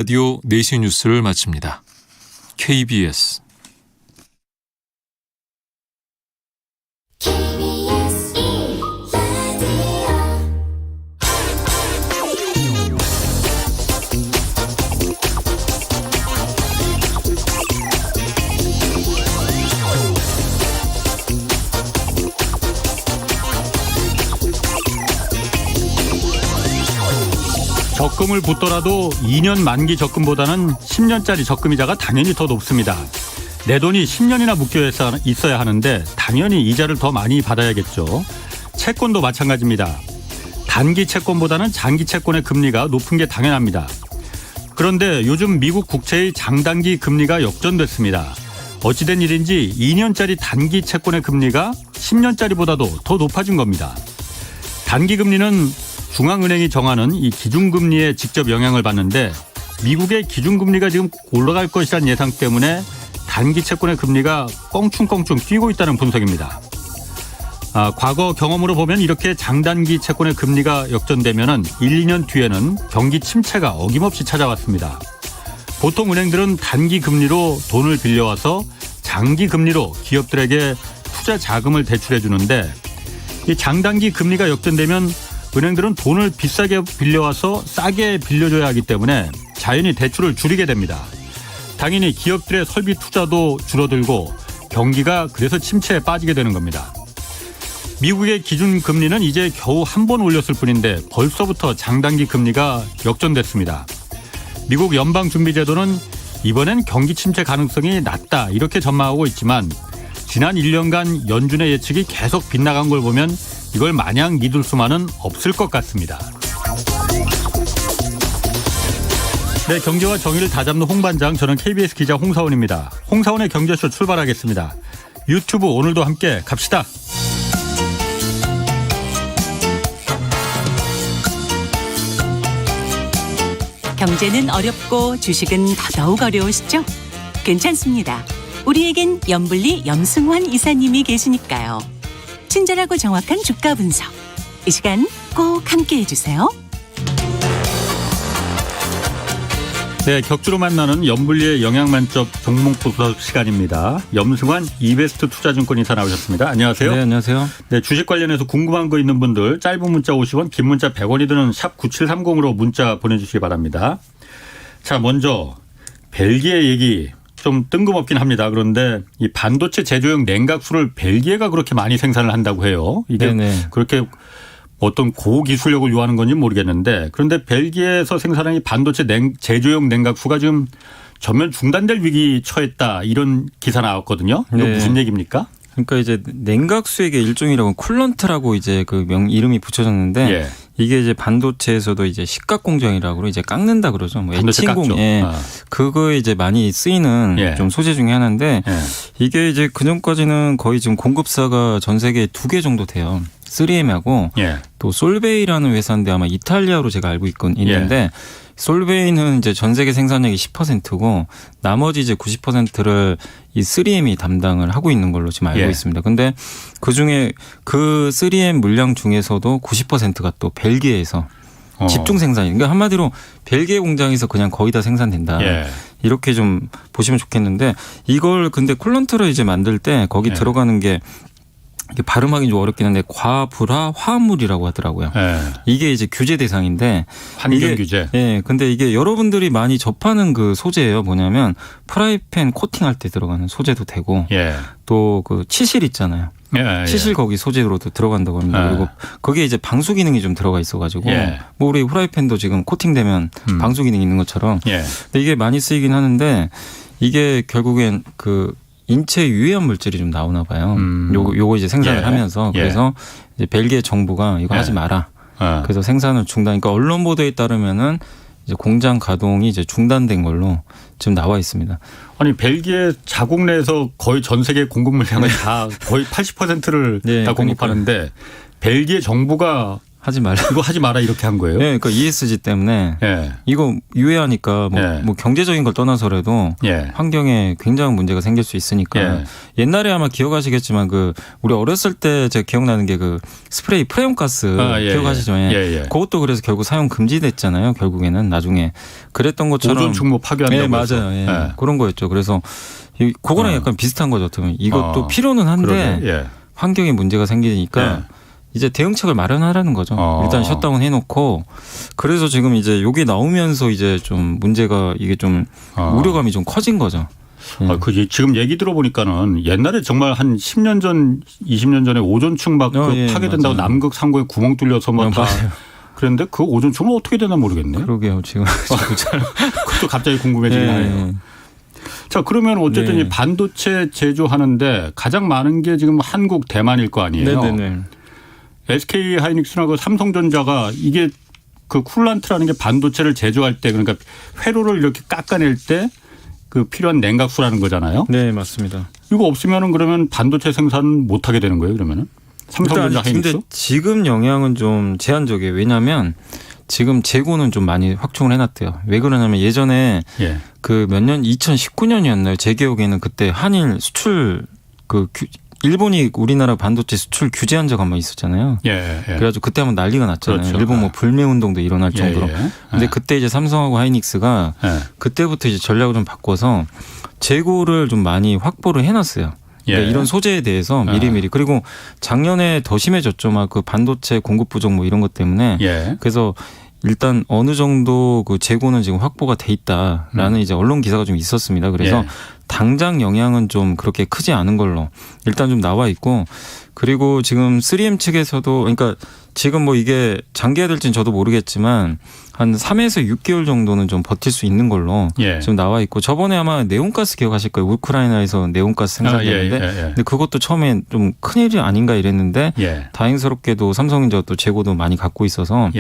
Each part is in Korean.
라디오 4시 뉴스를 마칩니다. KBS 적금을 붓더라도 2년 만기 적금보다는 10년짜리 적금이자가 당연히 더 높습니다. 내 돈이 10년이나 묶여 있어야 하는데 당연히 이자를 더 많이 받아야겠죠. 채권도 마찬가지입니다. 단기 채권보다는 장기 채권의 금리가 높은 게 당연합니다. 그런데 요즘 미국 국채의 장단기 금리가 역전됐습니다. 어찌된 일인지 2년짜리 단기 채권의 금리가 10년짜리보다도 더 높아진 겁니다. 단기 금리는 중앙은행이 정하는 이 기준금리에 직접 영향을 받는데 미국의 기준금리가 지금 올라갈 것이라는 예상 때문에 단기 채권의 금리가 껑충껑충 뛰고 있다는 분석입니다. 과거 경험으로 보면 이렇게 장단기 채권의 금리가 역전되면 1, 2년 뒤에는 경기 침체가 어김없이 찾아왔습니다. 보통 은행들은 단기 금리로 돈을 빌려와서 장기 금리로 기업들에게 투자 자금을 대출해 주는데 이 장단기 금리가 역전되면 은행들은 돈을 비싸게 빌려와서 싸게 빌려줘야 하기 때문에 자연히 대출을 줄이게 됩니다. 당연히 기업들의 설비 투자도 줄어들고 경기가 그래서 침체에 빠지게 되는 겁니다. 미국의 기준금리는 이제 겨우 한 번 올렸을 뿐인데 벌써부터 장단기 금리가 역전됐습니다. 미국 연방준비제도는 이번엔 경기 침체 가능성이 낮다 이렇게 전망하고 있지만 지난 1년간 연준의 예측이 계속 빗나간 걸 보면 이걸 마냥 믿을 수만은 없을 것 같습니다. 네, 경제와 정의를 다잡는 홍반장, 저는 KBS 기자 홍사원입니다. 홍사원의 경제쇼 출발하겠습니다. 유튜브 오늘도 함께 갑시다. 경제는 어렵고 주식은 더더욱 어려우시죠? 괜찮습니다. 우리에겐 염블리 염승환 이사님이 계시니까요. 친절하고 정확한 주가 분석. 이 시간 꼭 함께해 주세요. 네, 격주로 만나는 염블리의 영양만점 종목 분석 시간입니다. 염승환 이베스트 투자증권 이사 나오셨습니다. 안녕하세요. 네, 안녕하세요. 네, 주식 관련해서 궁금한 거 있는 분들 짧은 문자 50원, 긴 문자 100원이 드는 샵 9730으로 문자 보내주시기 바랍니다. 자, 먼저 벨기에 얘기 좀 뜬금없긴 합니다. 그런데 이 반도체 제조용 냉각수를 벨기에가 그렇게 많이 생산을 한다고 해요. 이게 네네. 그렇게 어떤 고기술력을 요하는 건지 모르겠는데 그런데 벨기에에서 생산한 이 반도체 제조용 냉각수가 지금 전면 중단될 위기 처했다 이런 기사 나왔거든요. 이거 네. 무슨 얘기입니까? 그러니까 이제 냉각수액의 일종이라고 쿨런트라고 이제 그 이름이 붙여졌는데 예. 이게 이제 반도체에서도 이제 식각 공정이라고 이제 깎는다 그러죠. 뭐 반도체 깎죠. 예. 그거에 이제 많이 쓰이는 예. 좀 소재 중에 하나인데 예. 이게 이제 그전까지는 거의 지금 공급사가 전 세계에 2개 정도 돼요. 3M하고 예. 또 솔베이라는 회사인데 아마 이탈리아로 제가 알고 있는데 솔베이는 이제 전 세계 생산량이 10%고 나머지 이제 90%를 이 3M이 담당을 하고 있는 걸로 지금 알고 예. 있습니다. 근데 그 중에 그 3M 물량 중에서도 90%가 또 벨기에에서 집중 생산이. 그러니까 한마디로 벨기에 공장에서 그냥 거의 다 생산된다. 예. 이렇게 좀 보시면 좋겠는데 이걸 근데 쿨런트를 이제 만들 때 거기 예. 들어가는 게 이게 발음하기 좀 어렵긴 한데 과불화 화합물이라고 하더라고요. 예. 이게 이제 규제 대상인데 환경 규제. 예, 근데 이게 여러분들이 많이 접하는 그 소재예요. 뭐냐면 프라이팬 코팅할 때 들어가는 소재도 되고 예. 또 그 치실 있잖아요. 예. 치실 거기 소재로도 들어간다고 합니다. 예. 그리고 거기에 이제 방수 기능이 좀 들어가 있어가지고 예. 뭐 우리 프라이팬도 지금 코팅되면 방수 기능이 있는 것처럼 예. 근데 이게 많이 쓰이긴 하는데 이게 결국엔 그 인체 유해한 물질이 좀 나오나 봐요. 요거 이제 생산을 예. 하면서 예. 그래서 이제 벨기에 정부가 이거 예. 하지 마라. 어. 그래서 생산을 중단. 그러니까 언론 보도에 따르면은 이제 공장 가동이 이제 중단된 걸로 지금 나와 있습니다. 아니 벨기에 자국 내에서 거의 전 세계 공급 물량을 다 거의 80%를 네, 다 공급하는데 벨기에 정부가 하지 말라. 이거 하지 마라 이렇게 한 거예요? 네, 그러니까 ESG 때문에 예. 이거 유해하니까 뭐 경제적인 걸 떠나서라도 예. 환경에 굉장한 문제가 생길 수 있으니까 예. 옛날에 아마 기억하시겠지만 그 우리 어렸을 때 제가 기억나는 게 그 스프레이 프레온 가스 기억하시죠? 예. 그것도 그래서 결국 사용 금지됐잖아요. 결국에는 나중에 그랬던 것처럼 오존 충무 파괴한다고 네, 맞아요. 예. 예. 그런 거였죠. 그래서 그거랑 약간 비슷한 거죠. 어떻게 보면 이것도 필요는 한데 그러게. 예. 환경에 문제가 생기니까 예. 이제 대응책을 마련하라는 거죠. 어. 일단 셧다운 해놓고 그래서 지금 이제 요게 나오면서 이제 좀 문제가 이게 좀 우려감이 좀 커진 거죠. 그 지금 얘기 들어보니까는 옛날에 정말 한 10년 전, 20년 전에 오존층 막 예, 파괴된다고 맞아요. 남극 상공에 구멍 뚫려서 막 다 맞아요. 그랬는데 그 오존층은 어떻게 되나 모르겠네. 그러게요. 지금 그것도 갑자기 궁금해지긴 하네요. 자, 그러면 어쨌든 네. 이 반도체 제조하는데 가장 많은 게 지금 한국, 대만일 거 아니에요. 네네네. SK 하이닉스나 그 삼성전자가 이게 그 쿨란트라는 게 반도체를 제조할 때 그러니까 회로를 이렇게 깎아낼 때 그 필요한 냉각수라는 거잖아요. 네, 맞습니다. 이거 없으면은 그러면 반도체 생산은 못 하게 되는 거예요, 그러면은? 삼성전자 하이닉스? 근데 지금 영향은 좀 제한적이에요. 왜냐하면 지금 재고는 좀 많이 확충을 해놨대요. 왜 그러냐면 예전에 예. 그 몇 년 2019년이었나요? 제 기억에는 그때 한일 수출 일본이 우리나라 반도체 수출 규제한 적 한 번 있었잖아요. 예. 그래가지고 그때 한번 난리가 났잖아요. 그렇죠. 일본 뭐 불매 운동도 일어날 정도로. 근데 그때 이제 삼성하고 하이닉스가 그때부터 이제 전략을 좀 바꿔서 재고를 좀 많이 확보를 해놨어요. 그러니까 이런 소재에 대해서 미리미리. 그리고 작년에 더 심해졌죠. 막 그 반도체 공급 부족 뭐 이런 것 때문에. 그래서 일단 어느 정도 그 재고는 지금 확보가 돼 있다라는 이제 언론 기사가 좀 있었습니다. 그래서 당장 영향은 좀 그렇게 크지 않은 걸로 일단 좀 나와 있고 그리고 지금 3M 측에서도 그러니까 지금 뭐 이게 장기화될지는 저도 모르겠지만 한 3에서 6개월 정도는 좀 버틸 수 있는 걸로 지금 나와 있고 저번에 아마 네온가스 기억하실 거예요. 우크라이나에서 네온가스 생산되는데 근데 그것도 처음에 좀 큰일이 아닌가 이랬는데 다행스럽게도 삼성전자 또 재고도 많이 갖고 있어서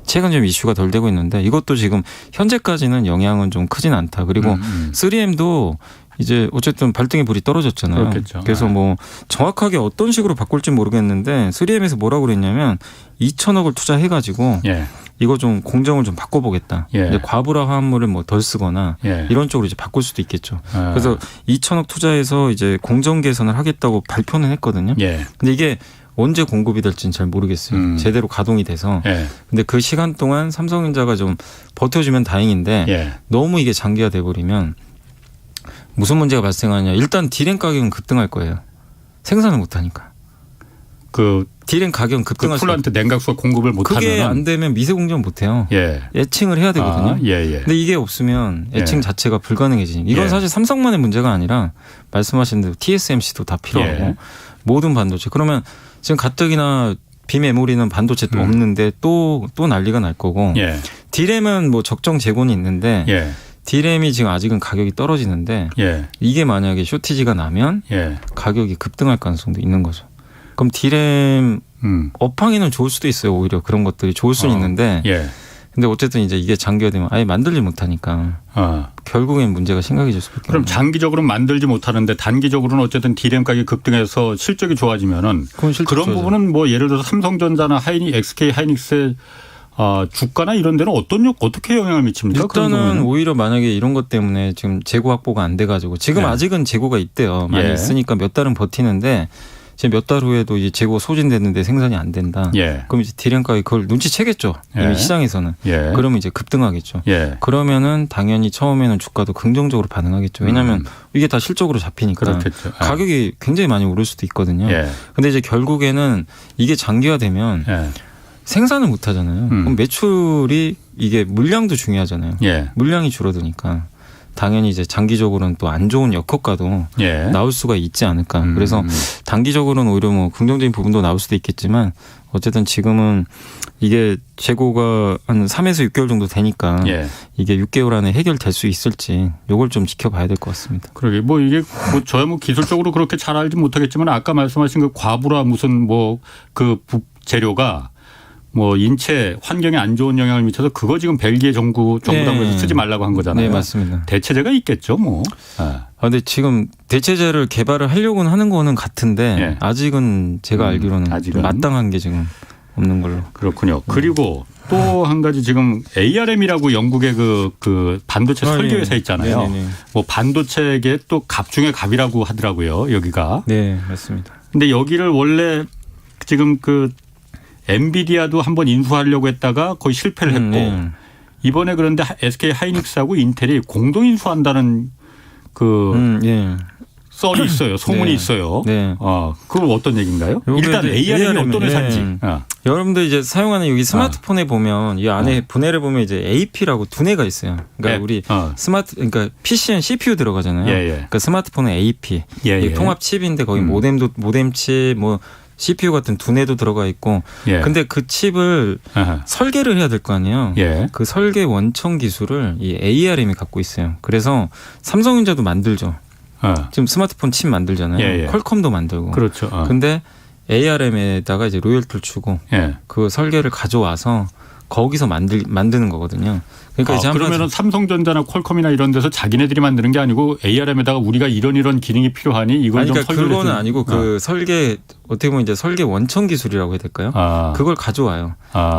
최근 좀 이슈가 덜 되고 있는데 이것도 지금 현재까지는 영향은 좀 크진 않다. 그리고 3M도 이제 어쨌든 발등에 불이 떨어졌잖아요. 그렇겠죠. 그래서 뭐 정확하게 어떤 식으로 바꿀지 모르겠는데 3M에서 뭐라고 그랬냐면 2천억을 투자해가지고 이거 좀 공정을 좀 바꿔보겠다. 이제 과부하 화합물을 뭐 덜 쓰거나 이런 쪽으로 이제 바꿀 수도 있겠죠. 그래서 2천억 투자해서 이제 공정 개선을 하겠다고 발표는 했거든요. 근데 이게 언제 공급이 될지는 잘 모르겠어요. 제대로 가동이 돼서. 근데 그 시간 동안 삼성전자가 좀 버텨주면 다행인데 너무 이게 장기화 돼버리면 무슨 문제가 발생하냐. 일단 디램 가격은 급등할 거예요. 생산을 못하니까. 그 디램 가격은 급등할 수 쿨란트 냉각수가 공급을 못하면 그게 안 되면 미세 공정 못해요. 애칭을 해야 되거든요. 근데 이게 없으면 애칭 자체가 불가능해지니까. 이건 사실 삼성만의 문제가 아니라 말씀하신 대로 TSMC도 다 필요하고 모든 반도체. 그러면 지금 가뜩이나 비메모리는 반도체 또 없는데 또 난리가 날 거고 디램은 뭐 적정 재고는 있는데 디램이 지금 아직은 가격이 떨어지는데 이게 만약에 쇼티지가 나면 가격이 급등할 가능성도 있는 거죠. 그럼 디램 업황에는 좋을 수도 있어요. 오히려 그런 것들이 좋을 수는 있는데 근데 어쨌든 이제 이게 장기화되면 아예 만들지 못하니까 결국엔 문제가 심각해질 수밖에 없어요. 그럼 장기적으로는 만들지 못하는데 단기적으로는 어쨌든 디램 가격이 급등해서 실적이 좋아지면은 그런 부분은 뭐 예를 들어서 삼성전자나 SK 하이닉스의 주가나 이런 데는 어떻게 영향을 미칩니까? 일단은 오히려 만약에 이런 것 때문에 지금 재고 확보가 안 돼가지고 지금 아직은 재고가 있대요. 많이 있으니까 몇 달은 버티는데 지금 몇 달 후에도 이제 재고 소진됐는데 생산이 안 된다. 그럼 이제 디램 가격이 그걸 눈치채겠죠. 이미 시장에서는. 그러면 이제 급등하겠죠. 그러면 당연히 처음에는 주가도 긍정적으로 반응하겠죠. 왜냐하면 이게 다 실적으로 잡히니까 그렇겠죠. 가격이 굉장히 많이 오를 수도 있거든요. 근데 이제 결국에는 이게 장기화되면 생산을 못 하잖아요. 그럼 매출이 이게 물량도 중요하잖아요. 물량이 줄어드니까 당연히 이제 장기적으로는 또 안 좋은 역효과도 나올 수가 있지 않을까. 그래서 단기적으로는 오히려 뭐 긍정적인 부분도 나올 수도 있겠지만 어쨌든 지금은 이게 재고가 한 3에서 6개월 정도 되니까 이게 6개월 안에 해결될 수 있을지 이걸 좀 지켜봐야 될 것 같습니다. 그러게 뭐 이게 뭐 저야 뭐 기술적으로 그렇게 잘 알지 못하겠지만 아까 말씀하신 그 과부라 무슨 뭐 그 재료가 뭐 인체 환경에 안 좋은 영향을 미쳐서 그거 지금 벨기에 정부 당국에서 쓰지 말라고 한 거잖아요. 네, 맞습니다. 대체제가 있겠죠, 뭐. 근데 지금 대체제를 개발을 하려고는 하는 거는 같은데 아직은 제가 알기로는 좀 마땅한 게 지금 없는 걸로. 그렇군요. 그리고 또 한 가지 지금 ARM이라고 영국의 그 반도체 설계 회사 있잖아요. 네네네. 뭐 반도체계 또 갑 중에 갑이라고 하더라고요. 여기가. 네, 맞습니다. 근데 여기를 원래 지금 그 엔비디아도 한번 인수하려고 했다가 거의 실패를 했고 네. 이번에 그런데 SK 하이닉스하고 인텔이 공동 인수한다는 그 예. 썰이 있어요. 소문이 네. 있어요. 네. 그건 어떤 얘기인가요? 요게 일단 이제 ARM이 어떤 네. 회사인지. 여러분들 이제 사용하는 여기 스마트폰에 보면 이 안에 분해를 보면 이제 AP라고 두뇌가 있어요. 그러니까 네. 우리 그러니까 PC엔 CPU 들어가잖아요. 예, 예. 그러니까 스마트폰은 AP. 예, 이게 예. 통합 칩인데 거기 모뎀 칩 뭐 CPU 같은 두뇌도 들어가 있고. 예. 근데 그 칩을 아하. 설계를 해야 될 거 아니에요. 예. 그 설계 원천 기술을 이 ARM이 갖고 있어요. 그래서 삼성전자도 만들죠. 지금 스마트폰 칩 만들잖아요. 예, 예. 퀄컴도 만들고. 그렇죠. 근데 ARM에다가 이제 로열티를 주고 예. 그 설계를 가져와서 거기서 만드는 거거든요. 그러니까 이제 그러면은 삼성전자나 퀄컴이나 이런 데서 자기네들이 만드는 게 아니고 ARM에다가 우리가 이런 기능이 필요하니 이걸 아니, 좀 그러니까 설계를 그거는 해서- 아니고 그 설계 어떻게 보면 이제 설계 원천 기술이라고 해야 될까요? 그걸 가져와요.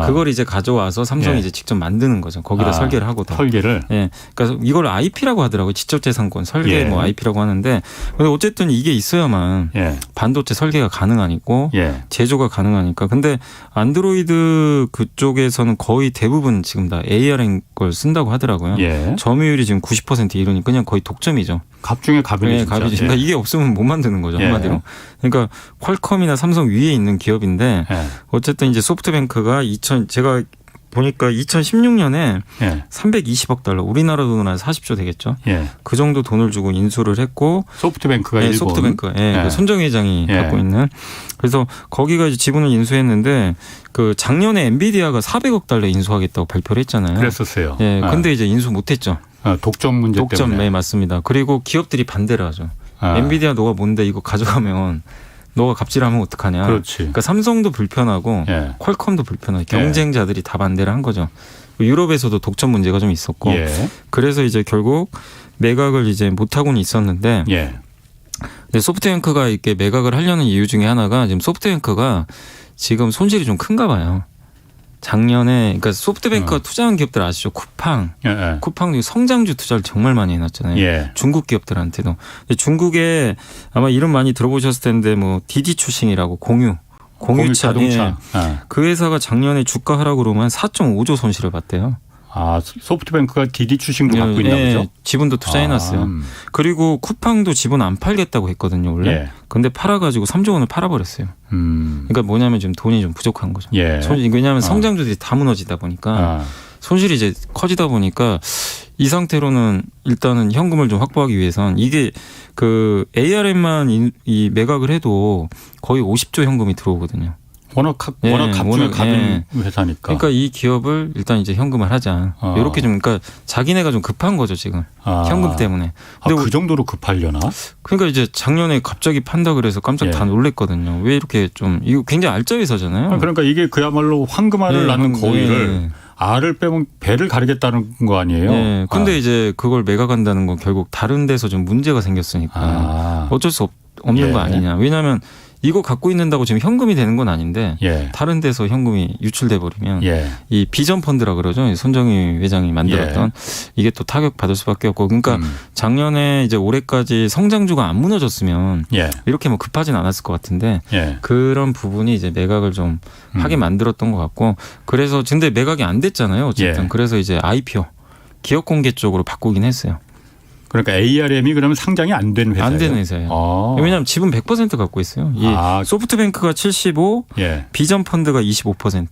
그걸 이제 가져와서 삼성이 예. 이제 직접 만드는 거죠. 거기다 설계를 하고 더. 설계를. 예. 그러니까 이걸 IP라고 하더라고요. 지적재산권 설계 예. 뭐 IP라고 하는데 근데 어쨌든 이게 있어야만 예. 반도체 설계가 가능하니고 예. 제조가 가능하니까. 근데 안드로이드 그쪽에서는 거의 대부분 지금 다 ARM 걸 쓴다고 하더라고요. 예. 점유율이 지금 90% 이러니 그냥 거의 독점이죠. 갑 중에 갑이네. 네, 진짜. 갑이지. 예. 그러니까 이게 없으면 못 만드는 거죠. 예. 한마디로. 그러니까 퀄컴이나 삼성 위에 있는 기업인데 예. 어쨌든 이제 소프트뱅크가 제가 보니까 2016년에 예. 320억 달러, 우리나라 돈으로 한 40조 되겠죠. 예. 그 정도 돈을 주고 인수를 했고 소프트뱅크가 네, 일본. 소프트뱅크, 예. 그 손정 회장이 예. 갖고 있는. 그래서 거기가 이제 지분을 인수했는데 그 작년에 엔비디아가 400억 달러 인수하겠다고 발표를 했잖아요. 그랬었어요. 예, 근데 이제 인수 못했죠. 독점 문제 독점, 때문에. 네, 맞습니다. 그리고 기업들이 반대를 하죠. 아. 엔비디아 너가 뭔데 이거 가져가면 너가 갑질하면 어떡하냐. 그렇지. 그러니까 삼성도 불편하고 예. 퀄컴도 불편하고 경쟁자들이 다 반대를 한 거죠. 유럽에서도 독점 문제가 좀 있었고 예. 그래서 이제 결국 매각을 이제 못하고는 있었는데 예. 근데 소프트뱅크가 이렇게 매각을 하려는 이유 중에 하나가 지금 소프트뱅크가 지금 손실이 좀 큰가 봐요. 작년에 그러니까 소프트뱅크가 투자한 기업들 아시죠? 쿠팡. 예. 예. 쿠팡도 성장주 투자를 정말 많이 해놨잖아요. 예. 중국 기업들한테도. 근데 중국에 아마 이름 많이 들어보셨을 텐데 뭐 디디추싱이라고 공유 자동차. 그 회사가 작년에 주가 하락으로 한 4.5조 손실을 봤대요. 소프트뱅크가 디디 추싱도 갖고 있나 보죠? 지분도 투자해놨어요. 그리고 쿠팡도 지분 안 팔겠다고 했거든요, 원래. 예. 근데 팔아가지고 3조 원을 팔아버렸어요. 그러니까 뭐냐면 지금 돈이 좀 부족한 거죠. 예. 왜냐하면 성장주들이 다 무너지다 보니까 손실이 이제 커지다 보니까 이 상태로는 일단은 현금을 좀 확보하기 위해선 이게 그 ARM만 이 매각을 해도 거의 50조 현금이 들어오거든요. 워낙 갑중에 가는 회사니까. 그러니까 이 기업을 일단 이제 현금을 하자. 이렇게 좀 그러니까 자기네가 좀 급한 거죠 지금 현금 때문에. 근데 그 정도로 급하려나? 그러니까 이제 작년에 갑자기 판다 그래서 깜짝 다 놀랬거든요. 왜 이렇게 좀 이거 굉장히 알짜 회사잖아요. 그러니까 이게 그야말로 황금알을 낳는 거위를 알을 빼면 배를 가르겠다는 거 아니에요? 네. 근데 이제 그걸 매각한다는 건 결국 다른 데서 좀 문제가 생겼으니까 어쩔 수 없는 거 아니냐. 왜냐하면 이거 갖고 있는다고 지금 현금이 되는 건 아닌데 다른 데서 현금이 유출돼 버리면 이 비전 펀드라 그러죠. 손정희 회장이 만들었던 이게 또 타격 받을 수밖에 없고 그러니까 작년에 이제 올해까지 성장주가 안 무너졌으면 이렇게 뭐 급하진 않았을 것 같은데 그런 부분이 이제 매각을 좀 하게 만들었던 것 같고 그래서 근데 매각이 안 됐잖아요. 어쨌든 그래서 이제 IPO 기업 공개 쪽으로 바꾸긴 했어요. 그러니까 ARM이 그러면 상장이 안 된 회사예요? 안 되는 회사예요. 왜냐하면 지분 100% 갖고 있어요. 이 소프트뱅크가 75, 비전 펀드가 25%.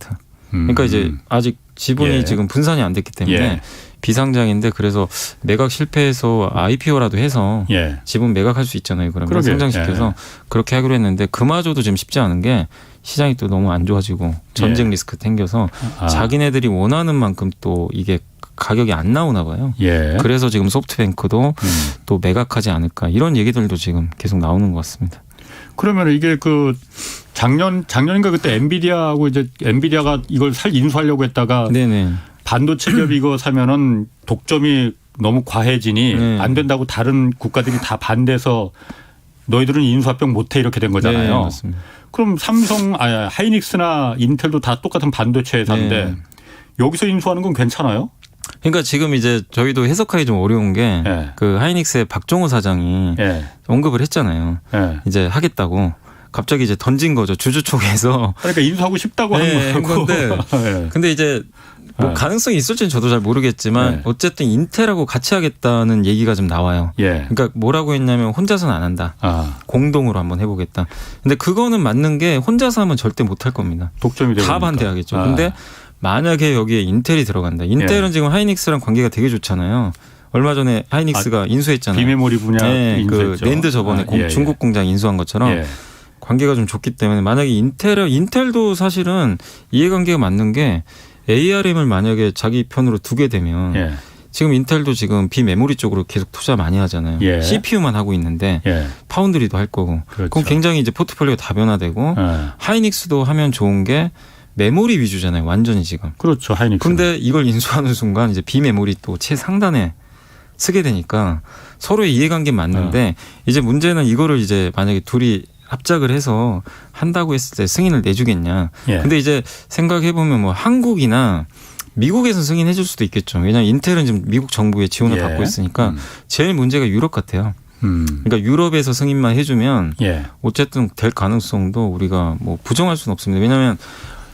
그러니까 이제 아직 지분이 지금 분산이 안 됐기 때문에 비상장인데 그래서 매각 실패해서 IPO라도 해서 지분 매각할 수 있잖아요. 그러면 상장시켜서 그렇게 하기로 했는데 그마저도 지금 쉽지 않은 게 시장이 또 너무 안 좋아지고 전쟁 리스크 생겨서 자기네들이 원하는 만큼 또 이게 가격이 안 나오나 봐요. 그래서 지금 소프트뱅크도 또 매각하지 않을까 이런 얘기들도 지금 계속 나오는 것 같습니다. 그러면 이게 그 작년인가 그때 엔비디아하고 이제 엔비디아가 이걸 인수하려고 했다가 반도체 기업 이거 사면은 독점이 너무 과해지니 안 된다고 다른 국가들이 다 반대해서 너희들은 인수합병 못해 이렇게 된 거잖아요. 맞습니다. 그럼 삼성, 하이닉스나 인텔도 다 똑같은 반도체 회사인데 네. 여기서 인수하는 건 괜찮아요? 그러니까 지금 이제 저희도 해석하기 좀 어려운 게 예. 그 하이닉스의 박종호 사장이 예. 언급을 했잖아요. 예. 이제 하겠다고. 갑자기 이제 던진 거죠. 주주 쪽에서. 그러니까 인수하고 싶다고 네, 하는 한 건데. 예. 근데 이제 뭐 네. 가능성이 있을지는 저도 잘 모르겠지만 네. 어쨌든 인텔하고 같이 하겠다는 얘기가 좀 나와요. 예. 그러니까 뭐라고 했냐면 혼자서는 안 한다. 공동으로 한번 해보겠다. 근데 그거는 맞는 게 혼자서 하면 절대 못할 겁니다. 독점이 되고 다 반대하겠죠. 아. 근데 만약에 여기에 인텔이 들어간다. 인텔은 예. 지금 하이닉스랑 관계가 되게 좋잖아요. 얼마 전에 하이닉스가 인수했잖아요. 비메모리 분야 네, 그 인수했죠. 랜드 저번에 예, 예. 중국 공장 인수한 것처럼 예. 관계가 좀 좋기 때문에 만약에 인텔도 사실은 이해관계가 맞는 게 ARM을 만약에 자기 편으로 두게 되면 예. 지금 인텔도 지금 비메모리 쪽으로 계속 투자 많이 하잖아요. 예. CPU만 하고 있는데 예. 파운드리도 할 거고. 그렇죠. 그럼 굉장히 이제 포트폴리오가 다변화되고 예. 하이닉스도 하면 좋은 게 메모리 위주잖아요. 완전히 지금. 그렇죠. 하이닉스. 근데 이걸 인수하는 순간 이제 비메모리 또 최상단에 쓰게 되니까 서로의 이해관계 맞는데 이제 문제는 이거를 이제 만약에 둘이 합작을 해서 한다고 했을 때 승인을 내주겠냐. 예. 근데 이제 생각해보면 뭐 한국이나 미국에서 승인해 줄 수도 있겠죠. 왜냐하면 인텔은 지금 미국 정부의 지원을 예. 받고 있으니까 제일 문제가 유럽 같아요. 그러니까 유럽에서 승인만 해주면 예. 어쨌든 될 가능성도 우리가 뭐 부정할 수는 없습니다. 왜냐하면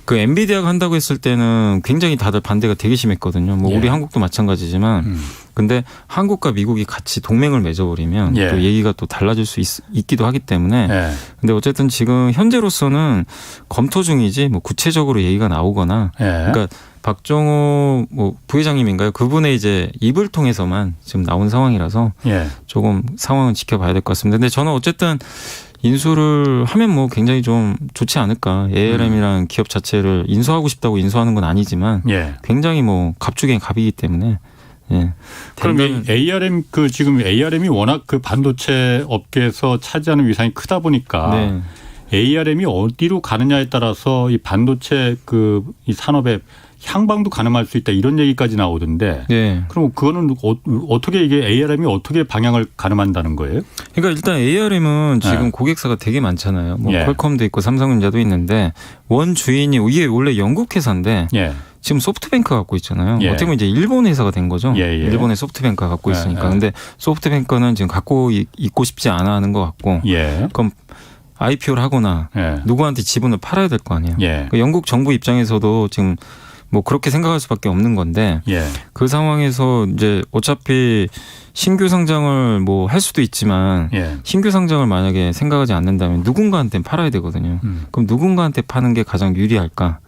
그 엔비디아가 한다고 했을 때는 굉장히 다들 반대가 되게 심했거든요. 뭐 예. 우리 한국도 마찬가지지만 근데 한국과 미국이 같이 동맹을 맺어버리면 예. 또 얘기가 또 달라질 수 있기도 하기 때문에 예. 근데 어쨌든 지금 현재로서는 검토 중이지 뭐 구체적으로 얘기가 나오거나 예. 그러니까 박정호 뭐 부회장님인가요? 그분의 이제 입을 통해서만 지금 나온 상황이라서 예. 조금 상황은 지켜봐야 될 것 같습니다. 근데 저는 어쨌든 인수를 하면 뭐 굉장히 좀 좋지 않을까. ARM이라는 기업 자체를 인수하고 싶다고 인수하는 건 아니지만 예. 굉장히 뭐 갑 중에 갑이기 때문에 예. 그럼 된다면- 이 ARM 지금 ARM이 워낙 그 반도체 업계에서 차지하는 위상이 크다 보니까 네. ARM이 어디로 가느냐에 따라서 이 반도체 이 산업의 향방도 가늠할 수 있다 이런 얘기까지 나오던데. 네. 그럼 그거는 어떻게 이게 ARM이 어떻게 방향을 가늠한다는 거예요? 그러니까 일단 ARM은 지금 네. 고객사가 되게 많잖아요. 뭐 예. 퀄컴도 있고 삼성전자도 있는데 원 주인이 이게 원래 영국 회사인데 예. 지금 소프트뱅크가 갖고 있잖아요. 예. 어떻게 보면 이제 일본 회사가 된 거죠. 예, 예. 일본의 소프트뱅크가 갖고 예, 있으니까. 예. 근데 소프트뱅크는 지금 갖고 있고 싶지 않아 하는 것 같고. 예. 그럼 IPO를 하거나 예. 누구한테 지분을 팔아야 될 거 아니에요. 예. 그 영국 정부 입장에서도 지금 뭐 그렇게 생각할 수밖에 없는 건데 예. 그 상황에서 이제 어차피 신규 상장을 뭐 할 수도 있지만 예. 신규 상장을 만약에 생각하지 않는다면 누군가한테는 팔아야 되거든요. 그럼 누군가한테 파는 게 가장 유리할까?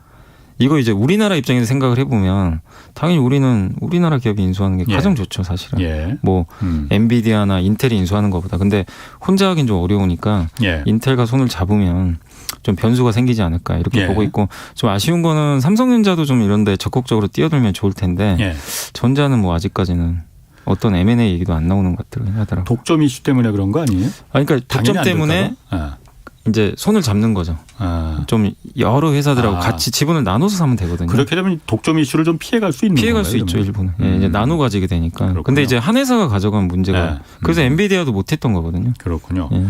이거 이제 우리나라 입장에서 생각을 해보면 당연히 우리는 우리나라 기업이 인수하는 게 예. 가장 좋죠, 사실은. 예. 뭐 엔비디아나 인텔이 인수하는 것보다. 근데 혼자 하긴 좀 어려우니까 예. 인텔과 손을 잡으면 좀 변수가 생기지 않을까 이렇게 예. 보고 있고 좀 아쉬운 거는 삼성전자도 좀 이런 데 적극적으로 뛰어들면 좋을 텐데 예. 전자는 뭐 아직까지는 어떤 M&A 얘기도 안 나오는 것 같더라고요. 하더라고요. 독점 이슈 때문에 그런 거 아니에요? 그러니까 당연히 독점 안 때문에 될까 봐? 이제 손을 잡는 거죠. 아. 좀 여러 회사들하고 아. 같이 지분을 나눠서 사면 되거든요. 그렇게 되면 독점 이슈를 좀 피해갈 수 있는 피해갈 건가요, 수 있죠, 그러면? 일부는. 예, 이제 나눠 가지게 되니까. 그렇군요. 근데 이제 한 회사가 가져가면 문제가. 네. 그래서 엔비디아도 못했던 거거든요. 그렇군요. 예.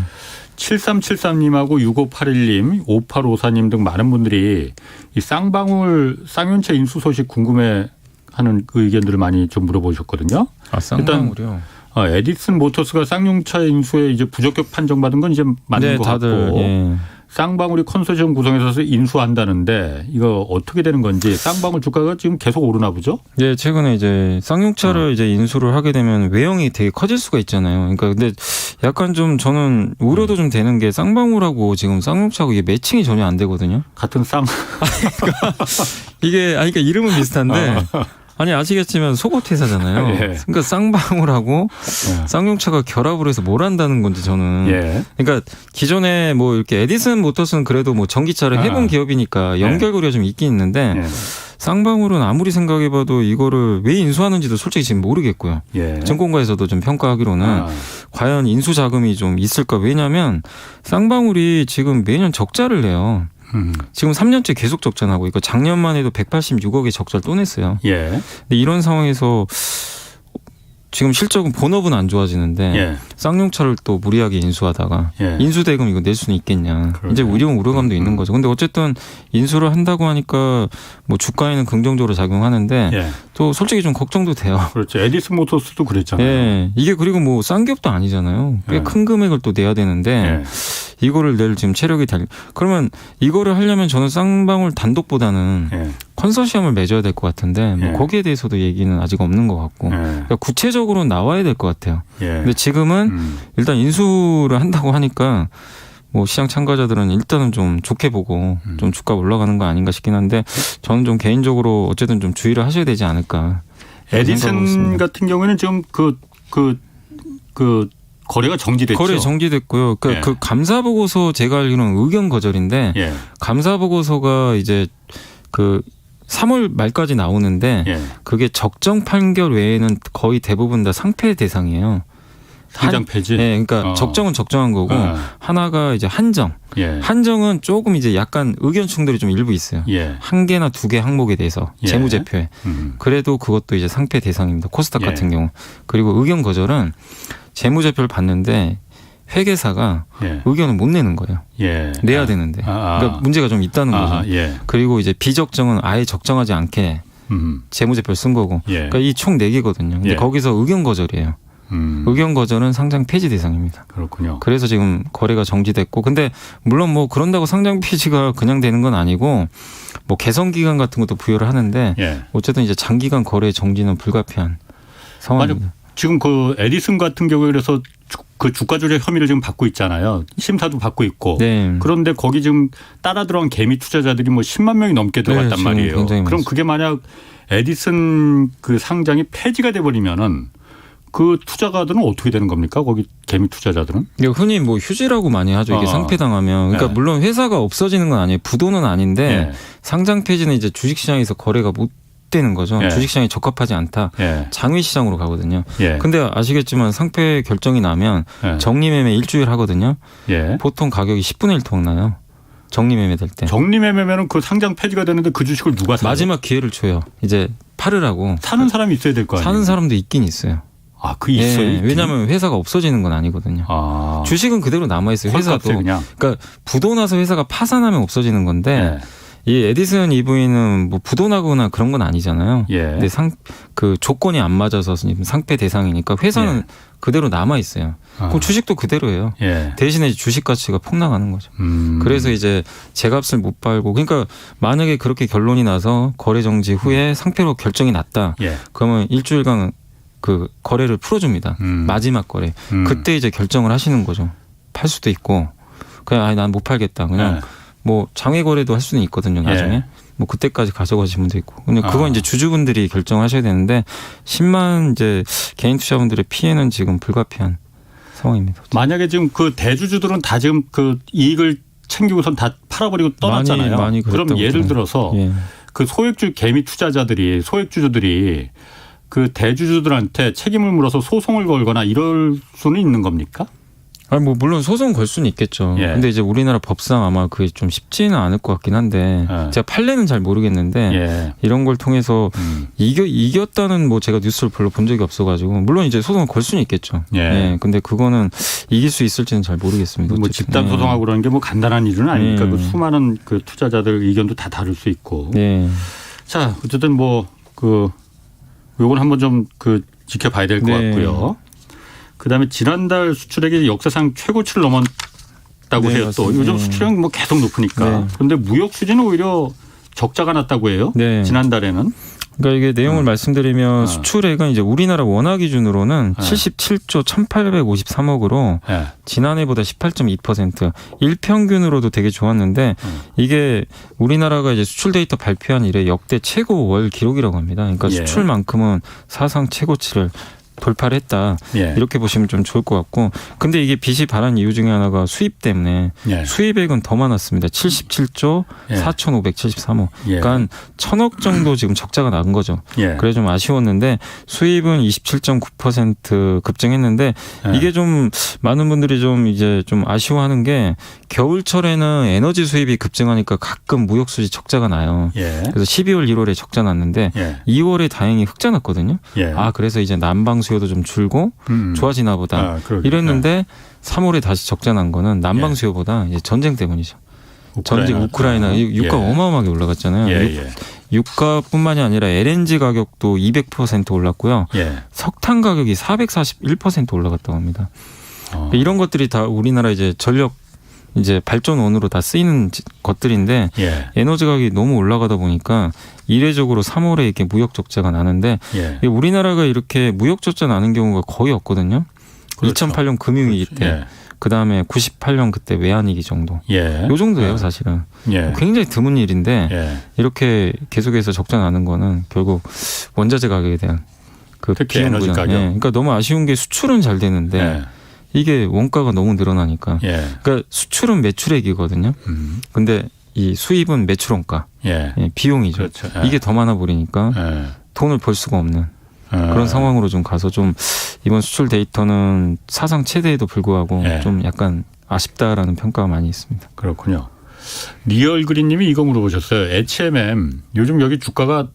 7373님하고 6581님, 5854님 등 많은 분들이 이 쌍윤차 인수 소식 궁금해하는 그 의견들을 많이 좀 물어보셨거든요. 아, 쌍방울이요. 에디슨 모터스가 쌍용차 인수에 이제 부적격 판정받은 건 이제 맞는 네, 것 다들. 같고 예. 쌍방울이 컨소시엄 구성해서 인수한다는데 이거 어떻게 되는 건지 쌍방울 주가가 지금 계속 오르나 보죠? 예, 최근에 이제 쌍용차를 이제 인수를 하게 되면 외형이 되게 커질 수가 있잖아요. 그러니까 근데 약간 좀 저는 우려도 좀 되는 게 쌍방울하고 지금 쌍용차하고 이게 매칭이 전혀 안 되거든요. 같은 이게 그러니까 이름은 비슷한데 아니 아시겠지만 속옷 회사잖아요. 예. 그러니까 쌍방울하고 예. 쌍용차가 결합을 해서 뭘 한다는 건지 저는. 예. 그러니까 기존에 뭐 이렇게 에디슨 모터스는 그래도 뭐 전기차를 해본 기업이니까 연결고리가 좀 있긴 있는데 예. 쌍방울은 아무리 생각해봐도 이거를 왜 인수하는지도 솔직히 지금 모르겠고요. 예. 증권가에서도 좀 평가하기로는 과연 인수 자금이 좀 있을까? 왜냐하면 쌍방울이 지금 매년 적자를 내요. 지금 3년째 계속 적자 나고 이거 작년만 해도 186억의 적자를 또 냈어요. 예. 근데 이런 상황에서 지금 실적은 본업은 안 좋아지는데 예. 쌍용차를 또 무리하게 인수하다가 예. 인수대금 이거 낼 수는 있겠냐. 그러네. 이제 이런 우려감도 있는 거죠. 근데 어쨌든 인수를 한다고 하니까 뭐 주가에는 긍정적으로 작용하는데 예. 또 솔직히 좀 걱정도 돼요. 그렇죠. 에디슨 모터스도 그랬잖아요. 예. 이게 그리고 뭐 싼 기업도 아니잖아요. 꽤 예. 큰 금액을 또 내야 되는데 예. 이거를 낼 지금 체력이 달. 그러면 이거를 하려면 저는 쌍방울 단독보다는 예. 컨소시엄을 맺어야 될 것 같은데 뭐 예. 거기에 대해서도 얘기는 아직 없는 것 같고 예. 그러니까 구체적으로 나와야 될 것 같아요. 예. 근데 지금은 일단 인수를 한다고 하니까 뭐 시장 참가자들은 일단은 좀 좋게 보고 좀 주가 올라가는 거 아닌가 싶긴 한데 저는 좀 개인적으로 어쨌든 좀 주의를 하셔야 되지 않을까. 에디슨 같은 경우에는 지금 그 거래가 정지됐죠. 거래 정지됐고요. 그러니까 예. 그 감사 보고서 제가 알기로는 의견 거절인데 예. 감사 보고서가 이제 그 3월 말까지 나오는데 예. 그게 적정 판결 외에는 거의 대부분 다 상패 대상이에요. 상장 폐지. 네, 그러니까 적정은 적정한 거고 하나가 이제 한정. 예. 한정은 조금 이제 약간 의견 충돌이 좀 일부 있어요. 예. 한 개나 두 개 항목에 대해서 예. 재무제표에. 그래도 그것도 이제 상패 대상입니다. 코스닥 예. 같은 경우. 그리고 의견 거절은 재무제표를 봤는데 회계사가 예. 의견을 못 내는 거예요. 예. 내야 되는데. 그러니까 문제가 좀 있다는 거죠. 예. 그리고 이제 비적정은 아예 적정하지 않게 재무제표를 쓴 거고. 예. 그러니까 이 총 4개거든요. 근데 예. 거기서 의견 거절이에요. 의견 거절은 상장 폐지 대상입니다. 그렇군요. 그래서 지금 거래가 정지됐고, 근데 물론 뭐 그런다고 상장 폐지가 그냥 되는 건 아니고, 뭐 개선 기간 같은 것도 부여를 하는데, 예. 어쨌든 이제 장기간 거래 정지는 불가피한 상황입니다. 맞아. 지금 그 에디슨 같은 경우에 그래서 그 주가 조작 혐의를 지금 받고 있잖아요. 심사도 받고 있고. 네. 그런데 거기 지금 따라 들어간 개미 투자자들이 뭐 10만 명이 넘게 들어갔단 지금 말이에요. 굉장히 그럼 많습니다. 그게 만약 에디슨 그 상장이 폐지가 돼 버리면은 그 투자가들은 어떻게 되는 겁니까? 거기 개미 투자자들은? 흔히 뭐 휴지라고 많이 하죠. 이게 상폐당하면. 그러니까 네. 물론 회사가 없어지는 건 아니에요. 부도는 아닌데 예. 상장 폐지는 이제 주식시장에서 거래가 못 되는 거죠. 예. 주식시장에 적합하지 않다. 예. 장외시장으로 가거든요. 예. 근데 아시겠지만 상폐 결정이 나면 예. 정리매매 일주일 하거든요. 예. 보통 가격이 10분의 1 토막 나요. 정리매매 될 때. 정리매매면은 그 상장 폐지가 되는데 그 주식을 누가 사요? 마지막 기회를 줘요. 이제 팔으라고. 사는 사람이 있어야 될 거 아니에요? 사는 사람도 있긴 있어요. 아, 그 있어요. 예, 있긴? 왜냐하면 회사가 없어지는 건 아니거든요. 아. 주식은 그대로 남아 있어요. 헐값에 회사도. 그냥. 그러니까 부도 나서 회사가 파산하면 없어지는 건데 예. 이 에디슨 EV는 뭐 부도 나거나 그런 건 아니잖아요. 예. 근데 그 조건이 안 맞아서 지금 상폐 대상이니까 회사는 예. 그대로 남아 있어요. 그럼 주식도 그대로예요. 예. 대신에 주식 가치가 폭락하는 거죠. 그래서 이제 제값을 못 팔고 그러니까 만약에 그렇게 결론이 나서 거래 정지 후에 상패로 결정이 났다. 예. 그러면 일주일간 그 거래를 풀어줍니다. 마지막 거래. 그때 이제 결정을 하시는 거죠. 팔 수도 있고 그냥 난 못 팔겠다. 그냥 예. 뭐 장외 거래도 할 수는 있거든요. 나중에. 예. 뭐 그때까지 가져가시면 분도 있고. 근데 그건 이제 주주분들이 결정하셔야 되는데 10만 이제 개인 투자분들의 피해는 지금 불가피한 상황입니다. 만약에 지금 그 대주주들은 다 지금 그 이익을 챙기고선 다 팔아버리고 떠났잖아요. 많이 그럼 그랬다고 예를 그러더라고요. 들어서 예. 그 소액주 개미 투자자들이 소액주주들이 그 대주주들한테 책임을 물어서 소송을 걸거나 이럴 수는 있는 겁니까? 아니 뭐 물론 소송 걸 수는 있겠죠. 예. 근데 이제 우리나라 법상 아마 그게 좀 쉽지는 않을 것 같긴 한데 예. 제가 판례는 잘 모르겠는데 예. 이런 걸 통해서 이겼다는 뭐 제가 뉴스를 별로 본 적이 없어가지고 물론 이제 소송을 걸 수는 있겠죠. 예. 근데 그거는 이길 수 있을지는 잘 모르겠습니다. 뭐 어쨌든. 집단 소송하고 그러는 게 뭐 간단한 일은 아니니까 그 수많은 그 투자자들 의견도 다 다를 수 있고. 네. 자, 어쨌든 뭐 그 요건 한번 좀 그 지켜봐야 될 것 네. 같고요. 그다음에 지난달 수출액이 역사상 최고치를 넘었다고 네, 해요. 또 맞습니다. 요즘 네. 수출액 뭐 계속 높으니까. 네. 그런데 무역 수지는 오히려 적자가 났다고 해요. 네. 지난달에는. 그러니까 이게 내용을 말씀드리면 수출액은 이제 우리나라 원화 기준으로는 77조 1,853억으로 예. 지난해보다 18.2% 일평균으로도 되게 좋았는데 이게 우리나라가 이제 수출 데이터 발표한 이래 역대 최고 월 기록이라고 합니다. 그러니까 예. 수출만큼은 사상 최고치를 돌파를 했다. 예. 이렇게 보시면 좀 좋을 것 같고. 근데 이게 빚이 발한 이유 중에 하나가 수입 때문에 예. 수입액은 더 많았습니다. 77조 예. 4,573억. 예. 그러니까 1,000억 정도 지금 적자가 난 거죠. 예. 그래 좀 아쉬웠는데 수입은 27.9% 급증했는데 예. 이게 좀 많은 분들이 좀 이제 좀 아쉬워하는 게 겨울철에는 에너지 수입이 급증하니까 가끔 무역 수지 적자가 나요. 예. 그래서 12월, 1월에 적자 났는데 예. 2월에 다행히 흑자 났거든요. 예. 아 그래서 이제 난방 수입 수요도 좀 줄고 좋아지나 보다 이랬는데 3월에 다시 적자 난 거는 난방 수요보다 이제 전쟁 때문이죠. 전쟁 우크라이나 유가 어마어마하게 올라갔잖아요. 유가뿐만이 아니라 LNG 가격도 200% 올랐고요. 석탄 가격이 441% 올라갔다고 합니다. 이런 것들이 다 우리나라 이제 전력 이제 발전원으로 다 쓰이는 것들인데 에너지 가격이 너무 올라가다 보니까 이례적으로 3월에 이렇게 무역 적자가 나는데 우리나라가 이렇게 무역 적자 나는 경우가 거의 없거든요. 그렇죠. 2008년 금융위기 때, 그 다음에 98년 그때 외환위기 정도. 요 정도예요, 사실은. 굉장히 드문 일인데 이렇게 계속해서 적자 나는 거는 결국 원자재 가격에 대한 그 비용 부담. 그러니까 너무 아쉬운 게 수출은 잘 되는데. 이게 원가가 너무 늘어나니까. 그러니까 수출은 매출액이거든요. 근데 이 수입은 매출 원가. 비용이죠. 그렇죠. 이게 더 많아 버리니까 돈을 벌 수가 없는 그런 상황으로 좀 가서 좀 이번 수출 데이터는 사상 최대에도 불구하고 좀 약간 아쉽다라는 평가가 많이 있습니다. 그렇군요. 리얼그린님이 이거 물어보셨어요. HMM 요즘 여기 주가가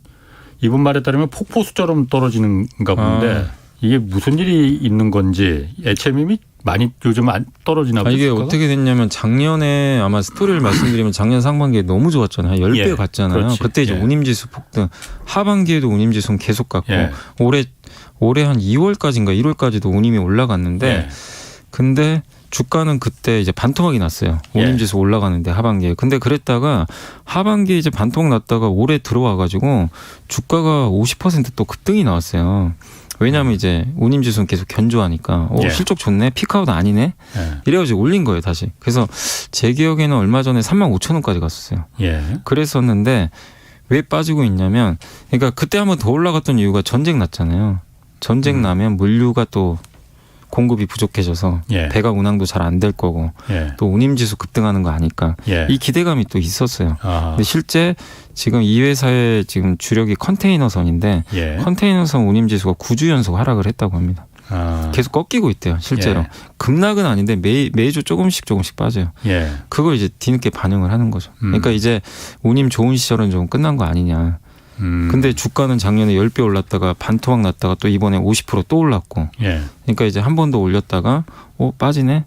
이분 말에 따르면 폭포수처럼 떨어지는가 본데 이게 무슨 일이 있는 건지 HMM이 많이 요즘 안 떨어지나 보죠. 이게 어떻게 됐냐면 작년에 아마 스토리를 말씀드리면 작년 상반기에 너무 좋았잖아요. 10배 갔잖아요. 그렇지. 그때 이제 운임지수 폭등. 하반기에도 운임지수는 계속 갔고 올해 한 2월까지인가 1월까지도 운임이 올라갔는데 근데 주가는 그때 이제 반토막이 났어요. 운임지수 올라가는데 하반기에. 근데 그랬다가 하반기에 이제 반토막 났다가 올해 들어와가지고 주가가 50%또 급등이 나왔어요. 왜냐하면 이제 운임지수는 계속 견조하니까 실적 좋네, 피크아웃 아니네 이래가지고 올린 거예요 다시. 그래서 제 기억에는 얼마 전에 35,000원까지 갔었어요. 그랬었는데 왜 빠지고 있냐면 그러니까 그때 한번 더 올라갔던 이유가 전쟁 났잖아요. 전쟁 나면 물류가 또 공급이 부족해져서 배가 운항도 잘 안 될 거고 또 운임지수 급등하는 거 아니까 이 기대감이 또 있었어요. 근데 실제 지금 이 회사의 지금 주력이 컨테이너선인데 컨테이너선 운임지수가 9주 연속 하락을 했다고 합니다. 계속 꺾이고 있대요. 실제로. 급락은 아닌데 매주 조금씩 빠져요. 그걸 이제 뒤늦게 반영을 하는 거죠. 그러니까 이제 운임 좋은 시절은 좀 끝난 거 아니냐. 근데 주가는 작년에 10배 올랐다가 반토막 났다가 또 이번에 50% 또 올랐고. 그러니까 이제 한 번 더 올렸다가 빠지네.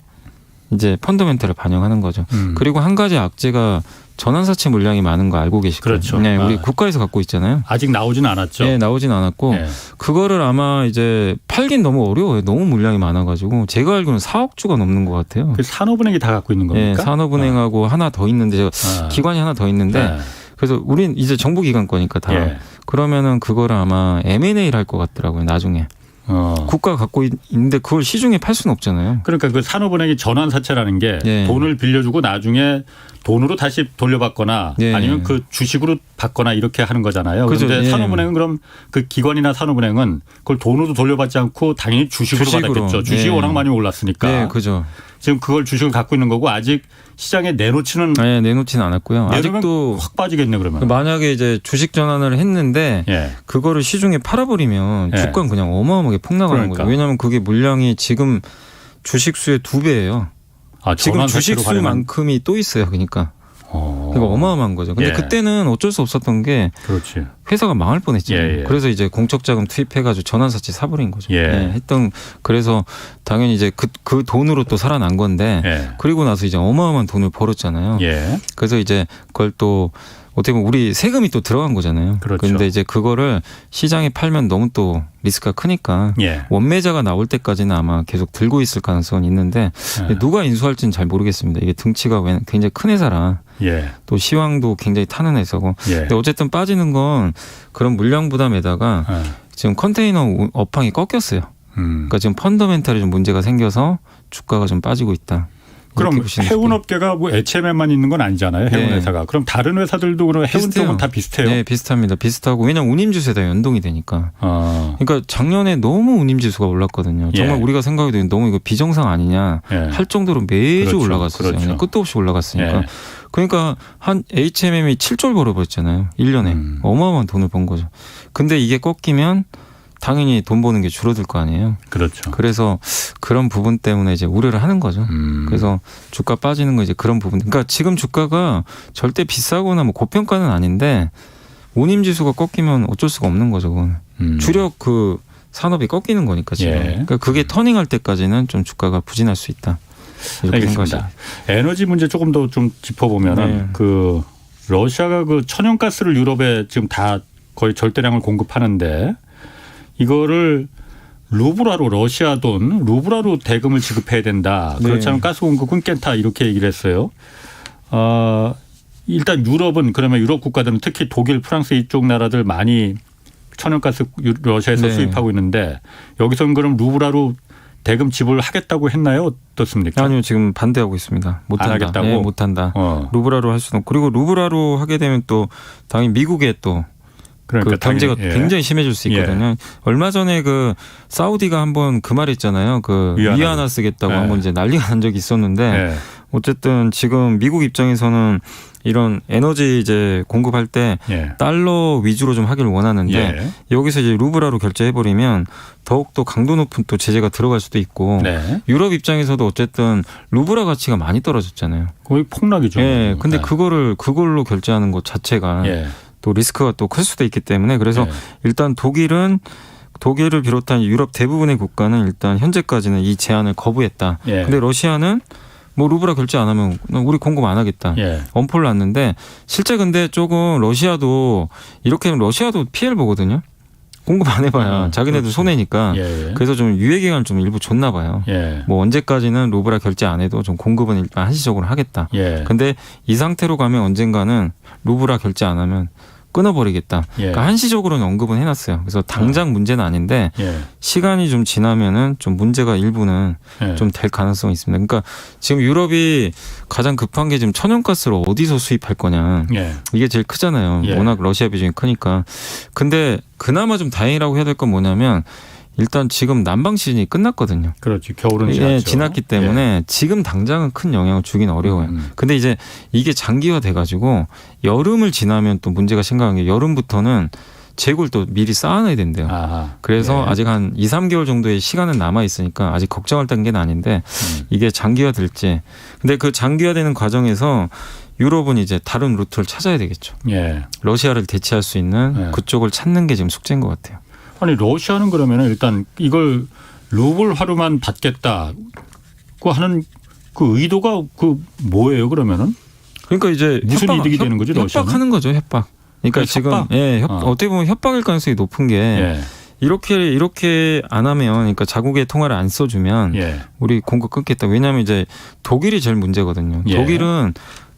이제 펀더멘털을 반영하는 거죠. 그리고 한 가지 악재가 전환사채 물량이 많은 거 알고 계시죠? 그렇죠. 우리 국가에서 갖고 있잖아요. 아직 나오진 않았죠. 나오진 않았고 그거를 아마 이제 팔긴 너무 어려워요. 너무 물량이 많아가지고 제가 알기로는 4억 주가 넘는 것 같아요. 그 산업은행이 다 갖고 있는 겁니까? 산업은행하고 하나 더 있는데 기관이 하나 더 있는데 그래서 우린 이제 정부기관 거니까 다 그러면은 그거를 아마 M&A를 할 것 같더라고요. 나중에. 국가가 갖고 있는데 그걸 시중에 팔 수는 없잖아요. 그러니까 그 산업은행이 전환사채라는 게 돈을 빌려주고 나중에 돈으로 다시 돌려받거나 아니면 그 주식으로 받거나 이렇게 하는 거잖아요. 그런데 산업은행은 그럼 그 기관이나 산업은행은 그걸 돈으로 돌려받지 않고 당연히 주식으로 받았겠죠. 주식이 워낙 많이 올랐으니까. 그죠. 지금 그걸 주식을 갖고 있는 거고 아직 시장에 내놓지는 않았고요. 아직도 확 빠지겠네 그러면. 만약에 이제 주식 전환을 했는데 그거를 시중에 팔아버리면 주가는 그냥 어마어마하게 폭락하는 거죠. 왜냐하면 그게 물량이 지금 주식 수의 2배예요. 지금 주식 수만큼이 또 있어요. 그러니까. 이거 어마어마한 거죠. 근데 그때는 어쩔 수 없었던 게 회사가 망할 뻔했잖아요. 그래서 이제 공적자금 투입해가지고 전환사채 사버린 거죠. 그래서 당연히 이제 그 돈으로 또 살아난 건데 그리고 나서 이제 어마어마한 돈을 벌었잖아요. 그래서 이제 그걸 또 어떻게 보면 우리 세금이 또 들어간 거잖아요. 그런데 이제 그거를 시장에 팔면 너무 또 리스크가 크니까 원매자가 나올 때까지는 아마 계속 들고 있을 가능성은 있는데 누가 인수할지는 잘 모르겠습니다. 이게 등치가 굉장히 큰 회사라 또 시황도 굉장히 타는 회사고 근데 어쨌든 빠지는 건 그런 물량 부담에다가 지금 컨테이너 업황이 꺾였어요. 그러니까 지금 펀더멘탈이 좀 문제가 생겨서 주가가 좀 빠지고 있다. 그럼 해운업계가 뭐 HMM만 있는 건 아니잖아요. 해운회사가. 그럼 다른 회사들도 그럼 해운 쪽은 다 비슷해요? 네, 비슷합니다. 비슷하고 왜냐하면 운임지수에 다 연동이 되니까. 그러니까 작년에 너무 운임지수가 올랐거든요. 정말 우리가 생각해도 너무 이거 비정상 아니냐 할 정도로 매주 올라갔었어요. 끝도 없이 올라갔으니까. 그러니까 한 HMM이 7조를 벌어버렸잖아요. 1년에. 어마어마한 돈을 번 거죠. 근데 이게 꺾이면 당연히 돈 버는 게 줄어들 거 아니에요. 그렇죠. 그래서 그런 부분 때문에 이제 우려를 하는 거죠. 그래서 주가 빠지는 거 이제 그런 부분. 그러니까 지금 주가가 절대 비싸거나 뭐 고평가는 아닌데 운임지수가 꺾이면 어쩔 수가 없는 거죠. 그건. 주력 그 산업이 꺾이는 거니까 지금. 예. 그러니까 그게 터닝할 때까지는 좀 주가가 부진할 수 있다. 이렇게 생각하시죠. 알겠습니다. 에너지 문제 조금 더 좀 짚어보면은 네. 그 러시아가 그 천연가스를 유럽에 지금 다 거의 절대량을 공급하는데 이거를 루블화로 러시아 돈 루블화로 대금을 지급해야 된다. 네. 그렇지 않으면 가스 공급 끊겠다 이렇게 얘기를 했어요. 일단 유럽은 그러면 유럽 국가들은 특히 독일, 프랑스 이쪽 나라들 많이 천연가스 러시아에서 네. 수입하고 있는데 여기서는 그럼 루블화로 대금 지불하겠다고 했나요? 어떻습니까? 아니요, 지금 반대하고 있습니다. 못한다. 안 하겠다고? 네, 못한다. 루블화로 할 수는 없고 그리고 루블화로 하게 되면 또 당연히 미국에 또 그러니까 그 견제가 당연히, 예. 굉장히 심해질 수 있거든요. 얼마 전에 그 사우디가 한번 그 말했잖아요. 그 위안화 쓰겠다고 예. 한번 이제 난리가 난 적이 있었는데 예. 어쨌든 지금 미국 입장에서는 이런 에너지 이제 공급할 때 예. 달러 위주로 좀 하기를 원하는데 예. 여기서 이제 루블화로 결제해버리면 더욱더 강도 높은 또 제재가 들어갈 수도 있고 네. 유럽 입장에서도 어쨌든 루블화 가치가 많이 떨어졌잖아요. 거의 폭락이죠. 예. 근데 네. 그걸로 결제하는 것 자체가 예. 또 리스크가 또 클 수도 있기 때문에 그래서 예. 일단 독일을 비롯한 유럽 대부분의 국가는 일단 현재까지는 이 제안을 거부했다. 예. 근데 러시아는 뭐 루블화 결제 안 하면 우리 공급 안 하겠다. 예. 엄포를 놨는데 실제 근데 조금 러시아도 이렇게 하면 러시아도 피해를 보거든요. 공급 안 해봐야 자기네들 그렇지. 손해니까. 예. 그래서 좀 유예 기간 좀 일부 줬나 봐요. 예. 뭐 언제까지는 루블화 결제 안 해도 좀 공급은 일단 한시적으로 하겠다. 예. 근데 이 상태로 가면 언젠가는 루블화 결제 안 하면 끊어버리겠다. 예. 그러니까 한시적으로는 언급은 해놨어요. 그래서 당장 문제는 아닌데 예. 시간이 좀 지나면은 좀 문제가 일부는 예. 좀 될 가능성이 있습니다. 그러니까 지금 유럽이 가장 급한 게 지금 천연가스를 어디서 수입할 거냐. 예. 이게 제일 크잖아요. 예. 워낙 러시아 비중이 크니까. 근데 그나마 좀 다행이라고 해야 될 건 뭐냐면 일단 지금 난방 시즌이 끝났거든요. 그렇지. 겨울은 예, 지났죠. 지났기 때문에 지금 당장은 큰 영향을 주긴 어려워요. 근데 이제 이게 장기화 돼가지고 여름을 지나면 또 문제가 심각한 게 여름부터는 재고를 또 미리 쌓아놔야 된대요. 아하. 그래서 예. 아직 한 2, 3개월 정도의 시간은 남아 있으니까 아직 걱정할 단계는 아닌데 이게 장기화 될지. 근데 그 장기화 되는 과정에서 유럽은 이제 다른 루트를 찾아야 되겠죠. 예. 러시아를 대체할 수 있는 예. 그쪽을 찾는 게 지금 숙제인 것 같아요. 아니 러시아는 그러면 일단 이걸 루블화로만 받겠다고 하는 그 의도가 그 뭐예요 그러면은? 그러니까 이제 무슨 이득이 되는 거지, 러시아는? 협박하는 거죠, 협박. 그러니까 지금 협박? 예, 어떻게 보면 협박일 가능성이 높은 게 예. 이렇게 안 하면 그러니까 자국의 통화를 안 써주면 예. 우리 공급 끊겠다. 왜냐하면 이제 독일이 제일 문제거든요. 예. 독일은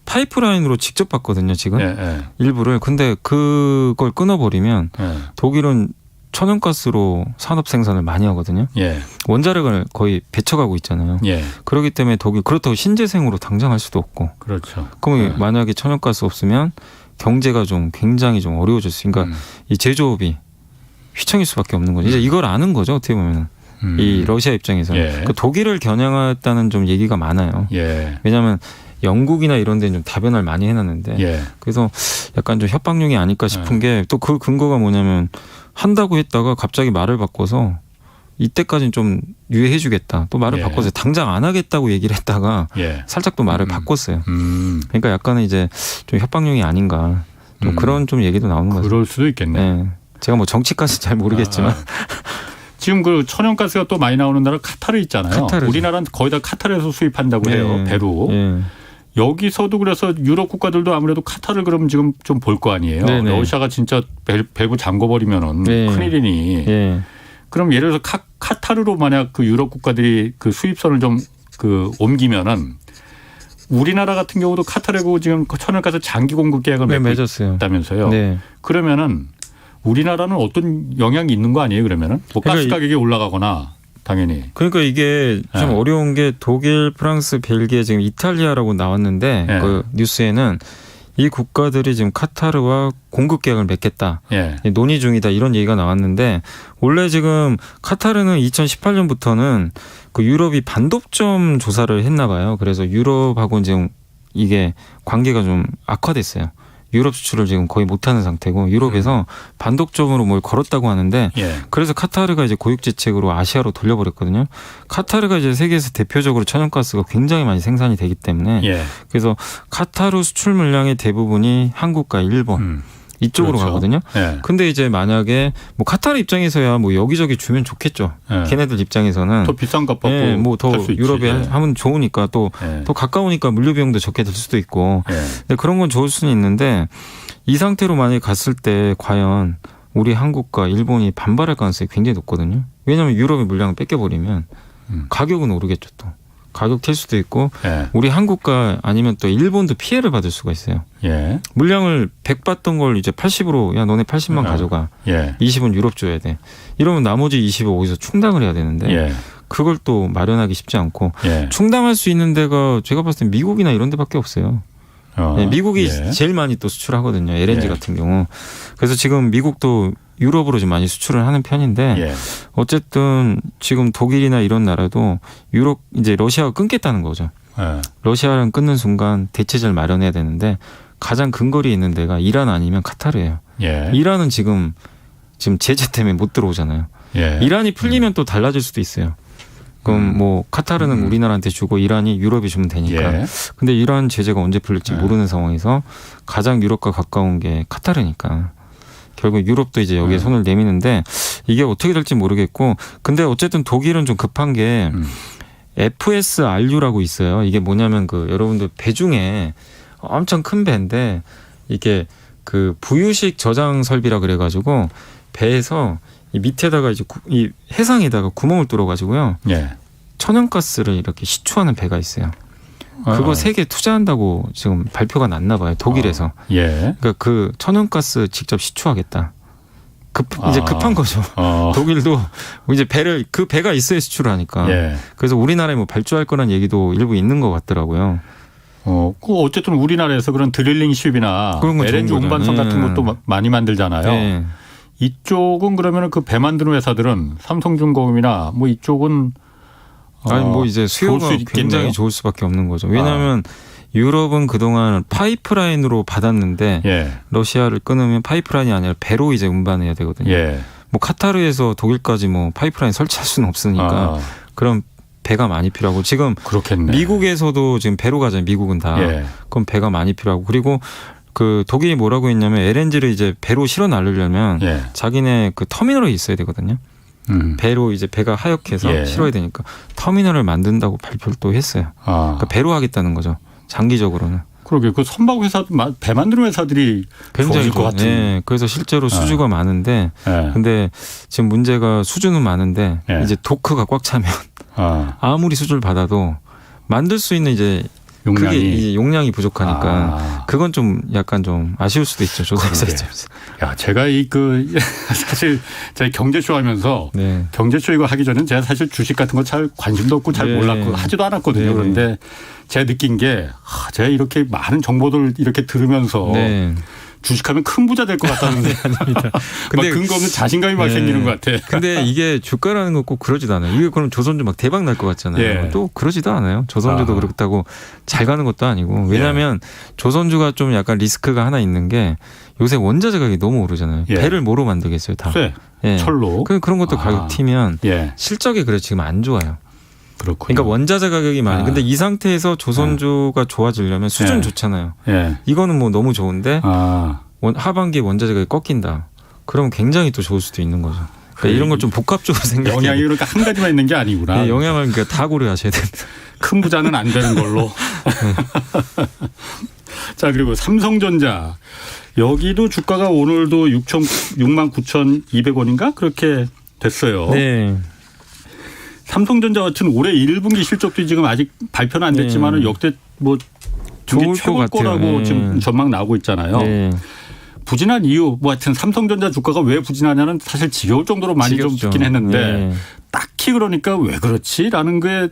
파이프라인으로 직접 받거든요, 지금 예. 예. 일부를. 근데 그걸 끊어버리면 예. 독일은 천연가스로 산업 생산을 많이 하거든요. 예. 원자력을 거의 배쳐가고 있잖아요. 예. 그렇기 때문에 독일 그렇다고 신재생으로 당장 할 수도 없고. 그렇죠. 그럼 예. 만약에 천연가스 없으면 경제가 좀 굉장히 좀 어려워질 수. 그러니까 이 제조업이 휘청일 수밖에 없는 거죠. 이제 이걸 아는 거죠. 어떻게 보면 이 러시아 입장에서는. 예. 그 독일을 겨냥했다는 좀 얘기가 많아요. 예. 왜냐하면 영국이나 이런 데는 좀 다변화를 많이 해놨는데 예. 그래서 약간 좀 협박용이 아닐까 싶은 게 또 그 근거가 뭐냐면 한다고 했다가 갑자기 말을 바꿔서 이때까지는 좀 유예해 주겠다. 또 말을 예. 바꿔서 당장 안 하겠다고 얘기를 했다가 예. 살짝 또 말을 바꿨어요. 음. 그러니까 약간은 이제 좀 협박용이 아닌가. 좀 그런 좀 얘기도 나오는 거죠. 그럴 수도 있겠네. 네. 제가 뭐 정치까지 잘 모르겠지만 지금 그 천연가스가 또 많이 나오는 나라 카타르 있잖아요. 카타르죠. 우리나라는 거의 다 카타르에서 수입한다고 해요. 예. 배로. 예. 여기서도 그래서 유럽 국가들도 아무래도 카타르 그럼 지금 좀 볼 거 아니에요. 네네. 러시아가 진짜 밸브 잠궈버리면은 네. 큰일이니. 예. 그럼 예를 들어서 카타르로 만약 그 유럽 국가들이 그 수입선을 좀 그 옮기면은 우리나라 같은 경우도 카타르하고 지금 천연가스 장기 공급 계약을 네, 맺고 맺었어요. 있다면서요. 네. 그러면은 우리나라는 어떤 영향이 있는 거 아니에요? 그러면은 뭐 가스 그러니까 가격이 올라가거나 당연히. 그러니까 이게 좀 예. 어려운 게 독일, 프랑스, 벨기에, 지금 이탈리아라고 나왔는데 예. 그 뉴스에는 이 국가들이 지금 카타르와 공급 계약을 맺겠다. 예. 논의 중이다 이런 얘기가 나왔는데 원래 지금 카타르는 2018년부터는 그 유럽이 반독점 조사를 했나 봐요. 그래서 유럽하고 지금 이게 관계가 좀 악화됐어요. 유럽 수출을 지금 거의 못하는 상태고 유럽에서 반독점으로 뭘 걸었다고 하는데 예. 그래서 카타르가 이제 고육지책으로 아시아로 돌려버렸거든요. 카타르가 이제 세계에서 대표적으로 천연가스가 굉장히 많이 생산이 되기 때문에 예. 그래서 카타르 수출 물량의 대부분이 한국과 일본 이쪽으로 그렇죠. 가거든요. 예. 근데 이제 만약에 뭐 카타르 입장에서야 뭐 여기저기 주면 좋겠죠. 예. 걔네들 입장에서는 더 비싼 값 받고 예, 뭐더 할 수 있지. 유럽에 예. 하면 좋으니까 또 더 예. 가까우니까 물류 비용도 적게 들 수도 있고. 예. 근데 그런 건 좋을 수는 있는데 이 상태로 만약에 갔을 때 과연 우리 한국과 일본이 반발할 가능성이 굉장히 높거든요. 왜냐하면 유럽의 물량을 뺏겨버리면 가격은 오르겠죠 또. 가격 튈 수도 있고 예. 우리 한국과 아니면 또 일본도 피해를 받을 수가 있어요. 예. 물량을 100 받던 걸 이제 80으로 야 너네 80만 가져가. 예. 20은 유럽 줘야 돼. 이러면 나머지 20을 어디서 충당을 해야 되는데 예. 그걸 또 마련하기 쉽지 않고 예. 충당할 수 있는 데가 제가 봤을 때 미국이나 이런 데밖에 없어요. 네, 미국이 예. 제일 많이 또 수출하거든요. LNG 예. 같은 경우. 그래서 지금 미국도 유럽으로 좀 많이 수출을 하는 편인데 예. 어쨌든 지금 독일이나 이런 나라도 유럽 이제 러시아가 끊겠다는 거죠. 예. 러시아랑 끊는 순간 대체제를 마련해야 되는데 가장 근거리에 있는 데가 이란 아니면 카타르예요. 예. 이란은 지금 제재 때문에 못 들어오잖아요. 예. 이란이 풀리면 또 달라질 수도 있어요. 그럼 뭐 카타르는 우리나라한테 주고 이란이 유럽에 주면 되니까. 예. 근데 이란 제재가 언제 풀릴지 예. 모르는 상황에서 가장 유럽과 가까운 게 카타르니까 결국 유럽도 이제 여기에 손을 내미는데 이게 어떻게 될지 모르겠고 근데 어쨌든 독일은 좀 급한 게 FSRU라고 있어요. 이게 뭐냐면 그 여러분들 배 중에 엄청 큰 배인데 이게 그 부유식 저장 설비라 그래가지고 배에서 이 밑에다가 이제 이 해상에다가 구멍을 뚫어가지고요. 예. 천연가스를 이렇게 시추하는 배가 있어요. 그거 3개 투자한다고 지금 발표가 났나 봐요. 독일에서. 예. 그러니까 그 천연가스 직접 시추하겠다. 이제 급한 거죠. 독일도 이제 그 배가 있어야 수출을 하니까. 예. 그래서 우리나라에 뭐 발주할 거란 얘기도 일부 있는 것 같더라고요. 그 어쨌든 우리나라에서 그런 드릴링 쉽이나 그런 건 LNG 좋은 거죠. 운반선 같은 것도 많이 만들잖아요. 네. 이쪽은 그러면 그 배 만드는 회사들은 삼성중공업이나 뭐 이쪽은 아니 뭐 이제 수요가 좋을 수 있겠네요. 굉장히 좋을 수밖에 없는 거죠. 왜냐하면 유럽은 그동안 파이프라인으로 받았는데 예. 러시아를 끊으면 파이프라인이 아니라 배로 이제 운반해야 되거든요. 예. 뭐 카타르에서 독일까지 뭐 파이프라인 설치할 수는 없으니까 그럼 배가 많이 필요하고 지금 그렇겠네. 미국에서도 지금 배로 가잖아요. 미국은 다. 예. 그럼 배가 많이 필요하고 그리고 그 독일이 뭐라고 했냐면 LNG를 이제 배로 실어 나르려면 예. 자기네 그 터미널이 있어야 되거든요. 배로 이제 배가 하역해서 예. 실어야 되니까 터미널을 만든다고 발표를 또 했어요. 그러니까 배로 하겠다는 거죠. 장기적으로는. 그러게 그 선박 회사도 배 만드는 회사들이 굉장히 좋을 것 같은. 네, 그래서 실제로 수주가 많은데 예. 근데 지금 문제가 수주는 많은데 예. 이제 도크가 꽉 차면 아무리 수주를 받아도 만들 수 있는 이제 용량이. 그게 이제 용량이 부족하니까 그건 좀 약간 좀 아쉬울 수도 있죠. 조선사 입장에서. 야, 제가 사실 제가 경제쇼 하면서 네. 경제쇼 이거 하기 전에는 제가 사실 주식 같은 거 잘 관심도 없고 잘 네. 몰랐고 하지도 않았거든요. 네. 그런데 제가 느낀 게 제가 이렇게 많은 정보들을 이렇게 들으면서 네. 주식하면 큰 부자 될 것 같다는 아닙니다. 근데 근거 없는 자신감이 막 네. 생기는 것 같아. 근데 이게 주가라는 거 꼭 그러지도 않아요. 이게 그럼 조선주 막 대박 날 것 같잖아요. 예. 또 그러지도 않아요. 조선주도 그렇다고 잘 가는 것도 아니고. 왜냐하면 조선주가 좀 약간 리스크가 하나 있는 게 요새 원자재 가격이 너무 오르잖아요. 예. 배를 뭐로 만들겠어요, 다. 쇠, 예. 철로. 그런 것도 가격 튀면 예. 실적이 그래 지금 안 좋아요. 그렇군요. 그러니까 원자재 가격이 많이. 근데 이 상태에서 조선주가 좋아지려면 수준 예. 좋잖아요. 예. 이거는 뭐 너무 좋은데 아. 하반기에 원자재 가격이 꺾인다. 그러면 굉장히 또 좋을 수도 있는 거죠. 그러니까 이런 걸 좀 복합적으로 생각해요. 영향이 그러니까 한 가지만 있는 게 아니구나. 네, 영향을 그러니까 다 고려하셔야 됩니다. 큰 부자는 안 되는 걸로. 자, 그리고 삼성전자. 여기도 주가가 오늘도 69,200원인가? 그렇게 됐어요. 네. 삼성전자 같은 올해 1분기 실적도 지금 아직 발표는 안 됐지만 역대 뭐 좋을 중기 최고일 것 같아요. 거라고 네. 지금 전망 나오고 있잖아요. 네. 부진한 이유 뭐 하여튼 삼성전자 주가가 왜 부진하냐는 사실 지겨울 정도로 많이 좀 지겹죠. 듣긴 했는데 네. 딱히 그러니까 왜 그렇지라는 게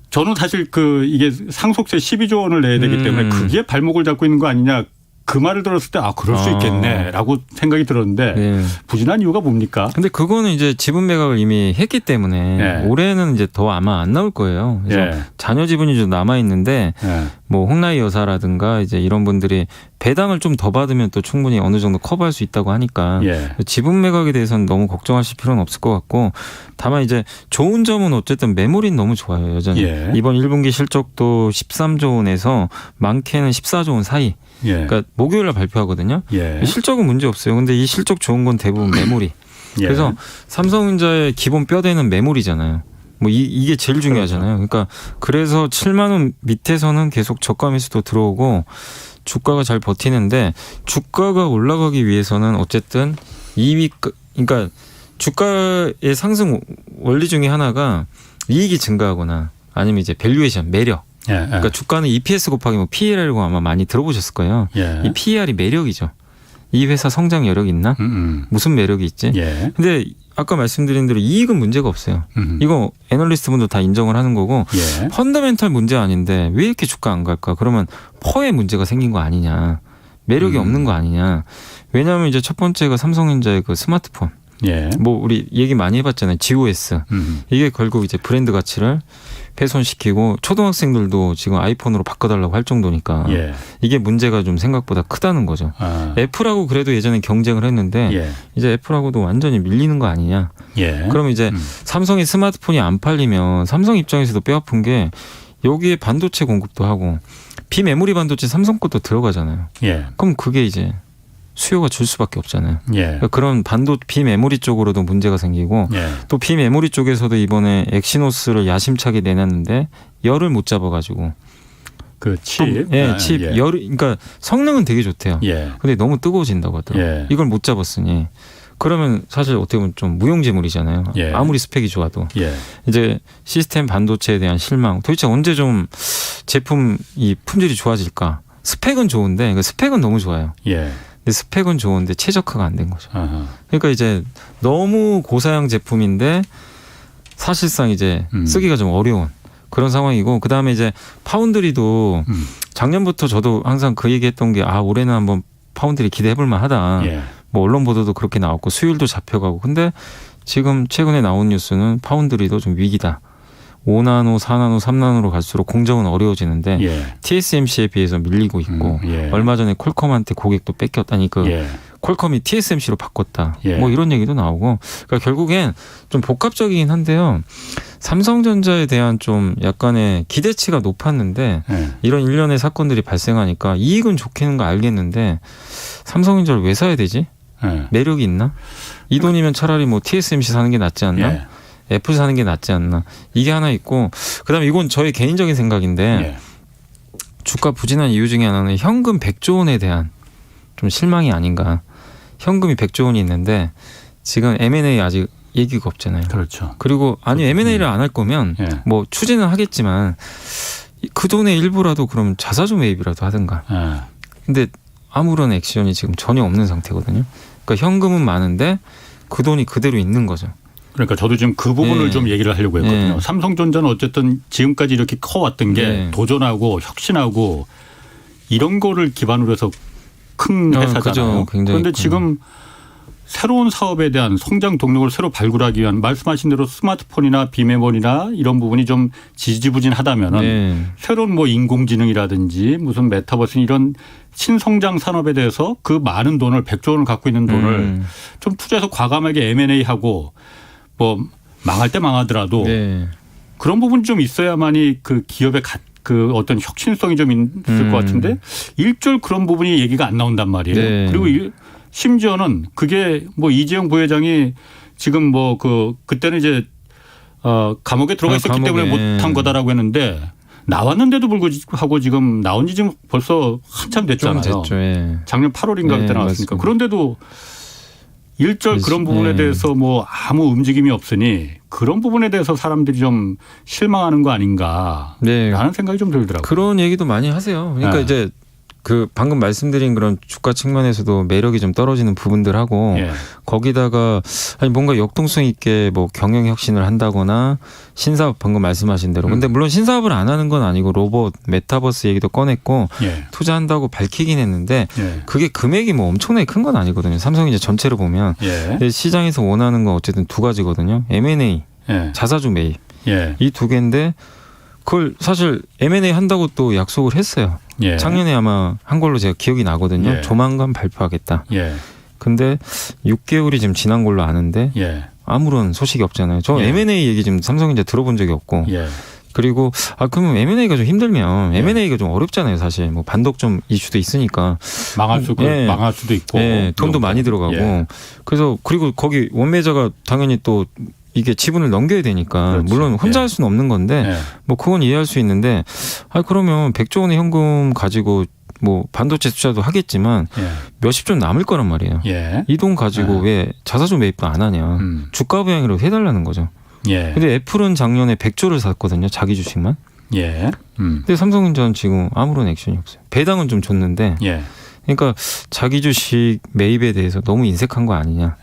저는 사실 이게 상속세 12조 원을 내야 되기 때문에 그게 발목을 잡고 있는 거 아니냐 그 말을 들었을 때 그럴 수 있겠네라고 생각이 들었는데 네. 부진한 이유가 뭡니까? 근데 그거는 이제 지분 매각을 이미 했기 때문에 네. 올해는 이제 더 아마 안 나올 거예요. 그래서 예. 자녀 지분이 좀 남아 있는데 예. 뭐 홍나희 여사라든가 이제 이런 분들이 배당을 좀 더 받으면 또 충분히 어느 정도 커버할 수 있다고 하니까 예. 지분 매각에 대해서는 너무 걱정하실 필요는 없을 것 같고 다만 이제 좋은 점은 어쨌든 매물이 너무 좋아요. 여전히 예. 이번 1분기 실적도 13조 원에서 많게는 14조 원 사이 예. 그러니까 목요일 날 발표하거든요. 예. 실적은 문제 없어요. 근데 이 실적 좋은 건 대부분 메모리. 예. 그래서 삼성전자의 기본 뼈대는 메모리잖아요. 뭐 이게 제일 중요하잖아요. 그러니까 그래서 7만 원 밑에서는 계속 저가 매수도 들어오고 주가가 잘 버티는데 주가가 올라가기 위해서는 어쨌든 그러니까 주가의 상승 원리 중에 하나가 이익이 증가하거나 아니면 이제 밸류에이션 매력. 예. 그러니까 주가는 EPS 곱하기 뭐 PER이라고 아마 많이 들어보셨을 거예요. 예. 이 PER이 매력이죠. 이 회사 성장 여력 있나? 무슨 매력이 있지? 예. 근데 아까 말씀드린 대로 이익은 문제가 없어요. 이거 애널리스트 분도 다 인정을 하는 거고 예. 펀더멘탈 문제 아닌데 왜 이렇게 주가 안 갈까? 그러면 퍼에 문제가 생긴 거 아니냐. 매력이 없는 거 아니냐. 왜냐하면 이제 첫 번째가 삼성전자의 그 스마트폰. 예. 뭐 우리 얘기 많이 해봤잖아요. GOS. 이게 결국 이제 브랜드 가치를 훼손시키고 초등학생들도 지금 아이폰으로 바꿔달라고 할 정도니까 예. 이게 문제가 좀 생각보다 크다는 거죠. 아. 애플하고 그래도 예전에 경쟁을 했는데 예. 이제 애플하고도 완전히 밀리는 거 아니냐. 예. 그럼 이제 삼성의 스마트폰이 안 팔리면 삼성 입장에서도 뼈아픈 게 여기에 반도체 공급도 하고 비메모리 반도체 삼성 것도 들어가잖아요. 예. 그럼 그게 이제 수요가 줄 수밖에 없잖아요. 예. 그러니까 그런 비메모리 쪽으로도 문제가 생기고 예. 또 비메모리 쪽에서도 이번에 엑시노스를 야심차게 내놨는데 열을 못 잡아가지고 그 칩. 예, 아, 칩 예. 열 그러니까 성능은 되게 좋대요. 예. 근데 너무 뜨거워진다고 하더라고요. 예. 이걸 못 잡았으니 그러면 사실 어떻게 보면 좀 무용지물이잖아요. 예. 아무리 스펙이 좋아도 예. 이제 시스템 반도체에 대한 실망. 도대체 언제 좀 제품 이 품질이 좋아질까? 스펙은 좋은데 그 스펙은 너무 좋아요. 예. 근데 스펙은 좋은데 최적화가 안 된 거죠. 아하. 그러니까 이제 너무 고사양 제품인데 사실상 이제 쓰기가 좀 어려운 그런 상황이고 그다음에 이제 파운드리도 작년부터 저도 항상 그 얘기했던 게 올해는 한번 파운드리 기대해 볼 만하다. 예. 뭐 언론 보도도 그렇게 나왔고 수율도 잡혀가고 근데 지금 최근에 나온 뉴스는 파운드리도 좀 위기다. 5나노, 4나노, 3나노로 갈수록 공정은 어려워지는데 예. TSMC에 비해서 밀리고 있고 예. 얼마 전에 퀄컴한테 고객도 뺏겼다니 그 예. 퀄컴이 TSMC로 바꿨다. 예. 뭐 이런 얘기도 나오고 그러니까 결국엔 좀 복합적이긴 한데요. 삼성전자에 대한 좀 약간의 기대치가 높았는데 예. 이런 일련의 사건들이 발생하니까 이익은 좋게는 거 알겠는데 삼성전자를 왜 사야 되지? 예. 매력이 있나? 이 돈이면 차라리 뭐 TSMC 사는 게 낫지 않나? 예. 애플 사는 게 낫지 않나? 이게 하나 있고 그다음에 이건 저의 개인적인 생각인데 예. 주가 부진한 이유 중에 하나는 현금 100조 원에 대한 좀 실망이 아닌가. 현금이 100조 원이 있는데 지금 M&A 아직 얘기가 없잖아요. 그렇죠. 그리고 아니 M&A를 안 할 거면 예. 뭐 추진은 하겠지만 그 돈의 일부라도 그럼 자사주 매입이라도 하든가. 예. 근데 아무런 액션이 지금 전혀 없는 상태거든요. 그러니까 현금은 많은데 그 돈이 그대로 있는 거죠. 그러니까 저도 지금 그 부분을 예. 좀 얘기를 하려고 했거든요. 예. 삼성전자는 어쨌든 지금까지 이렇게 커왔던 게 예. 도전하고 혁신하고 이런 거를 기반으로 해서 큰 회사잖아요. 그죠. 굉장히 그런데 큰. 지금 새로운 사업에 대한 성장 동력을 새로 발굴하기 위한 말씀하신 대로 스마트폰이나 비메모리나 이런 부분이 좀 지지부진하다면은 네. 새로운 뭐 인공지능이라든지 무슨 메타버스 이런 신성장 산업에 대해서 그 많은 돈을 100조 원을 갖고 있는 돈을 좀 투자해서 과감하게 M&A하고 뭐 망할 때 망하더라도 네. 그런 부분 좀 있어야만이 그 기업의 그 어떤 혁신성이 좀 있을 것 같은데 일절 그런 부분이 얘기가 안 나온단 말이에요. 네. 그리고 심지어는 그게 뭐 이재용 부회장이 지금 뭐 그때는 이제 감옥에 들어가 있었기 때문에 못한 거다라고 했는데 나왔는데도 불구하고 지금 나온 지 지금 벌써 한참 됐잖아요. 좀 됐죠. 예. 작년 8월인가 그때 나왔으니까. 맞습니다. 그런데도 일절 그런 부분에 대해서 뭐 아무 움직임이 없으니 그런 부분에 대해서 사람들이 좀 실망하는 거 아닌가라는 네. 생각이 좀 들더라고요. 그런 얘기도 많이 하세요. 그러니까 네. 이제 그 방금 말씀드린 그런 주가 측면에서도 매력이 좀 떨어지는 부분들하고 예. 거기다가 아니 뭔가 역동성 있게 뭐 경영 혁신을 한다거나 신사업 방금 말씀하신 대로 근데 물론 신사업을 안 하는 건 아니고 로봇 메타버스 얘기도 꺼냈고 예. 투자한다고 밝히긴 했는데 예. 그게 금액이 뭐 엄청나게 큰 건 아니거든요. 삼성이 이제 전체를 보면 예. 근데 시장에서 원하는 건 어쨌든 두 가지거든요. M&A 예. 자사주 매입 예. 이 두 개인데 그걸 사실 M&A 한다고 또 약속을 했어요. 예. 작년에 아마 한 걸로 제가 기억이 나거든요. 예. 조만간 발표하겠다. 예. 근데 6개월이 지금 지난 걸로 아는데 예. 아무런 소식이 없잖아요. 저 예. M&A 얘기 지금 삼성전자 들어본 적이 없고 예. 그리고 그러면 M&A가 좀 힘들면 M&A가 좀 어렵잖아요, 사실. 뭐 반독점 이슈도 있으니까 망할 수도 있고. 돈도 많이 들어가고. 그래서 그리고 거기 원매자가 당연히 또 이게 지분을 넘겨야 되니까 그렇지. 물론 혼자 할 수는 없는 건데 뭐 그건 이해할 수 있는데 그러면 100조 원의 현금 가지고 뭐 반도체 투자도 하겠지만 몇십 조 남을 거란 말이에요. 이 돈 가지고 왜 자사주 매입도 안 하냐. 주가 부양이라도 해달라는 거죠. 근데 애플은 작년에 100조를 샀거든요. 자기 주식만. 근데 삼성전자는 지금 아무런 액션이 없어요. 배당은 좀 줬는데 그러니까 자기 주식 매입에 대해서 너무 인색한 거 아니냐.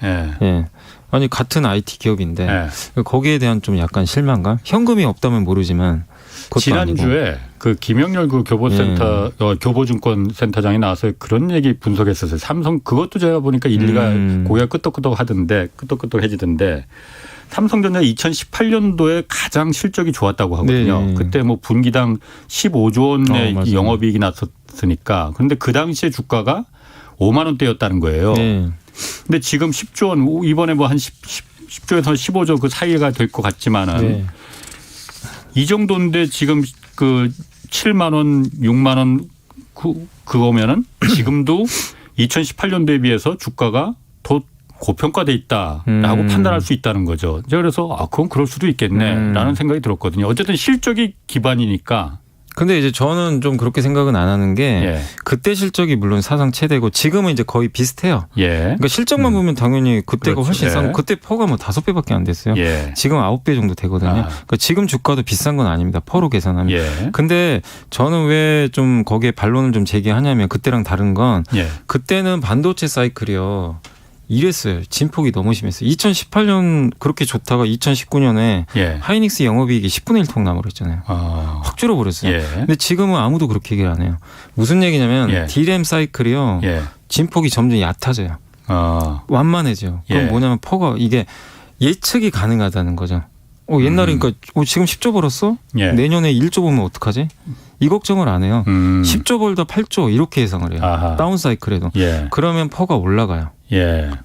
아니 같은 IT 기업인데 거기에 대한 좀 약간 실망감. 현금이 없다면 모르지만 지난주에 그 김영렬 그 교보센터 교보증권 센터장이 나와서 그런 얘기 분석했었어요. 삼성 그것도 제가 보니까 일리가 고개가 끄떡끄떡해지던데 삼성전자 2018년도에 가장 실적이 좋았다고 하거든요. 그때 뭐 분기당 15조 원의 영업이익이 났었으니까. 그런데 그 당시에 주가가 5만 원대였다는 거예요. 근데 지금 10조 원 이번에 뭐 한 10조에서 15조 그 사이가 될 것 같지만은 이 정도인데 지금 그 7만 원, 6만 원 그거면은 지금도 2018년도에 비해서 주가가 더 고평가돼 있다라고 판단할 수 있다는 거죠. 그래서 그건 그럴 수도 있겠네라는 생각이 들었거든요. 어쨌든 실적이 기반이니까. 근데 이제 저는 좀 그렇게 생각은 안 하는 게 그때 실적이 물론 사상 최대고 지금은 이제 거의 비슷해요. 그러니까 실적만 보면 당연히 그때가 훨씬 싼 그때 퍼가 뭐 5배밖에 안 됐어요. 지금 9배 정도 되거든요. 그러니까 지금 주가도 비싼 건 아닙니다. 퍼로 계산하면. 근데 저는 왜 좀 거기에 반론을 좀 제기하냐면 그때랑 다른 건 그때는 반도체 사이클이요. 이랬어요. 진폭이 너무 심했어요. 2018년 그렇게 좋다가 2019년에 하이닉스 영업이익이 10분의 1 통 나버렸잖아요. 확 줄어버렸어요. 근데 지금은 아무도 그렇게 얘기를 안 해요. 무슨 얘기냐면 D램 사이클이요. 진폭이 점점 얕아져요. 완만해져요. 그럼 뭐냐면 퍼가 이게 예측이 가능하다는 거죠. 옛날에 그러니까 지금 10조 벌었어? 내년에 1조 벌면 어떡하지? 이 걱정을 안 해요. 10조 벌다 8조 이렇게 예상을 해요. 다운 사이클에도. 그러면 퍼가 올라가요.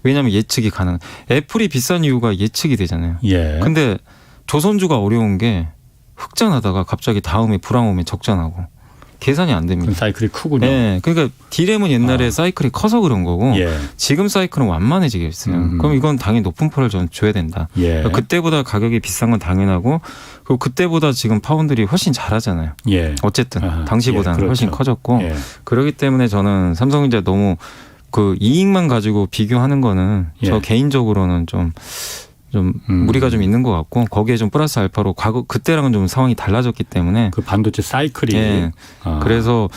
왜냐하면 예측이 가능. 애플이 비싼 이유가 예측이 되잖아요. 근데 조선주가 어려운 게 흑잔하다가 갑자기 다음에 불황 오면 적자나고 계산이 안 됩니다. 사이클이 크군요. 그러니까 D램은 옛날에 사이클이 커서 그런 거고 지금 사이클은 완만해지게 했어요. 그럼 이건 당연히 높은 퍼를 좀 줘야 된다. 그러니까 그때보다 가격이 비싼 건 당연하고 그리고 그때보다 지금 파운드리 훨씬 잘하잖아요. 어쨌든 당시보다는 훨씬 커졌고 그렇기 때문에 저는 삼성전자 너무 그 이익만 가지고 비교하는 거는 저 개인적으로는 좀 무리가 좀 있는 것 같고 거기에 좀 플러스 알파로 그때랑은 좀 상황이 달라졌기 때문에 그 반도체 사이클이 그래서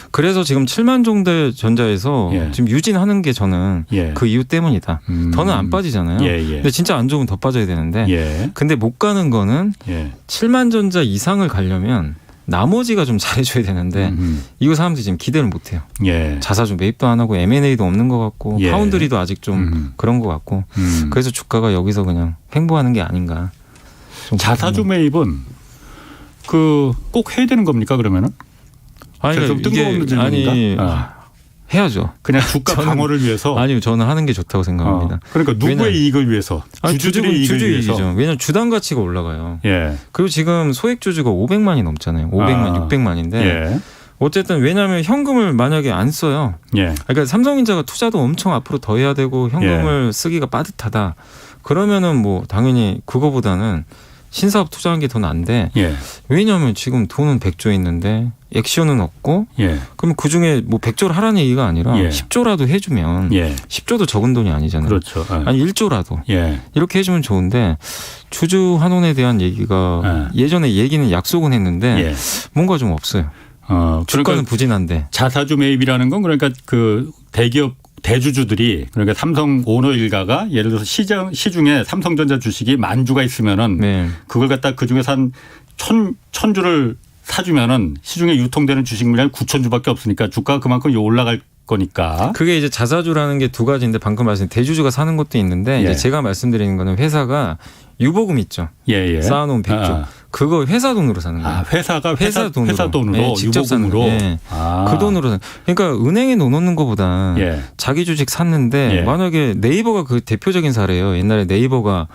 지금 7만 종대 전자에서 지금 유진하는 게 저는 그 이유 때문이다. 더는 안 빠지잖아요. 근데 진짜 안 좋으면 더 빠져야 되는데 근데 못 가는 거는 7만 전자 이상을 가려면 나머지가 좀 잘해줘야 되는데 이거 사람들이 지금 기대를 못해요. 자사주 매입도 안 하고 M&A도 없는 것 같고 파운드리도 아직 좀 그런 것 같고 그래서 주가가 여기서 그냥 횡보하는 게 아닌가. 자사주 매입은 그 꼭 해야 되는 겁니까 그러면은? 아니 좀 뜬금없는 질문인가? 해야죠. 그냥 주가 방어를 위해서? 아니요. 저는 하는 게 좋다고 생각합니다. 그러니까 누구의 이익을 위해서? 주주들의 이익을 위해서? 왜냐하면 주당 가치가 올라가요. 그리고 지금 소액 주주가 500만이 넘잖아요. 500만, 600만인데 어쨌든 왜냐하면 현금을 만약에 안 써요. 그러니까 삼성전자가 투자도 엄청 앞으로 더 해야 되고 현금을 쓰기가 빠듯하다. 그러면은 뭐 당연히 그거보다는 신사업 투자한 게 더 나은데 왜냐하면 지금 돈은 100조 있는데 액션은 없고 그러면 그중에 뭐 100조를 하라는 얘기가 아니라 10조라도 해주면 10조도 적은 돈이 아니잖아요. 그렇죠. 아니 1조라도 이렇게 해주면 좋은데 주주 환원에 대한 얘기가 예전에 얘기는 약속은 했는데 뭔가 좀 없어요. 주가는 그러니까 부진한데. 자사주 매입이라는 건 그러니까 그 대기업 대주주들이 그러니까 삼성 오너 일가가 예를 들어서 시중에 삼성전자 주식이 10,000주가 있으면은 그걸 갖다 그 중에서 한 1,000주를 사주면은 시중에 유통되는 주식 물량이 9,000주밖에 없으니까 주가가 그만큼 올라갈 거니까. 그게 이제 자사주라는 게 두 가지인데 방금 말씀 대주주가 사는 것도 있는데 이제 제가 말씀드리는 거는 회사가 유보금 있죠. 쌓아놓은 100조. 그거 회사 돈으로 사는 거예요. 회사 돈으로 직접 유보금으로. 그 돈으로. 그러니까 은행에 넣어놓는 것보다 자기 주식 샀는데 만약에 네이버가 그 대표적인 사례예요. 옛날에 네이버가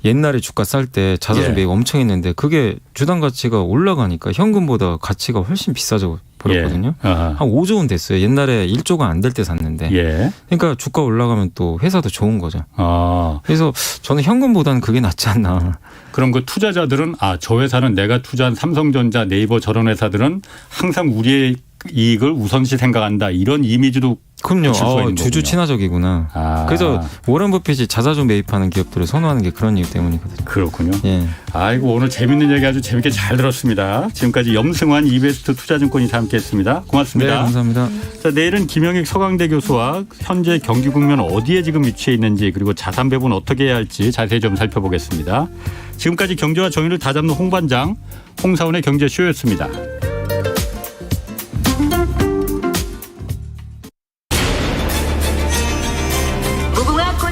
옛날에 주가 쌀 때 자사주 예. 매입 엄청 했는데 그게 주당 가치가 올라가니까 현금보다 가치가 훨씬 비싸져 버렸거든요. 예. 아하. 한 5조 원 됐어요. 옛날에 1조가 안 될 때 샀는데. 예. 그러니까 주가 올라가면 또 회사도 좋은 거죠. 아, 그래서 저는 현금보다는 그게 낫지 않나. 그럼 그 투자자들은 저 회사는 내가 투자한 삼성전자, 네이버 저런 회사들은 항상 우리의 이익을 우선시 생각한다. 이런 이미지도 그럼요. 붙일 수가 있는 주주 거군요. 친화적이구나. 아. 그래서 워런 버핏이 자사주 매입하는 기업들을 선호하는 게 그런 이유 때문이거든요. 그렇군요. 예. 아이고 오늘 재밌는 얘기 아주 재밌게 잘 들었습니다. 지금까지 염승환 이베스트 투자증권이사 함께했습니다. 네, 고맙습니다. 감사합니다. 자, 내일은 김영익 서강대 교수와 현재 경기 국면 어디에 지금 위치해 있는지 그리고 자산 배분 어떻게 해야 할지 자세히 좀 살펴보겠습니다. 지금까지 경제와 정의를 다잡는 홍반장 홍사원의 경제쇼였습니다.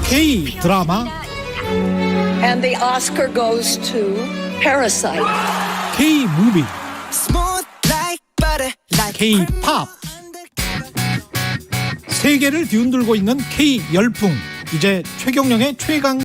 K 드라마, And the Oscar goes to Parasite. K 무비, Smooth like butter, like K 팝. 세계를 뒤흔들고 있는 K 열풍. 이제 최경영의 최강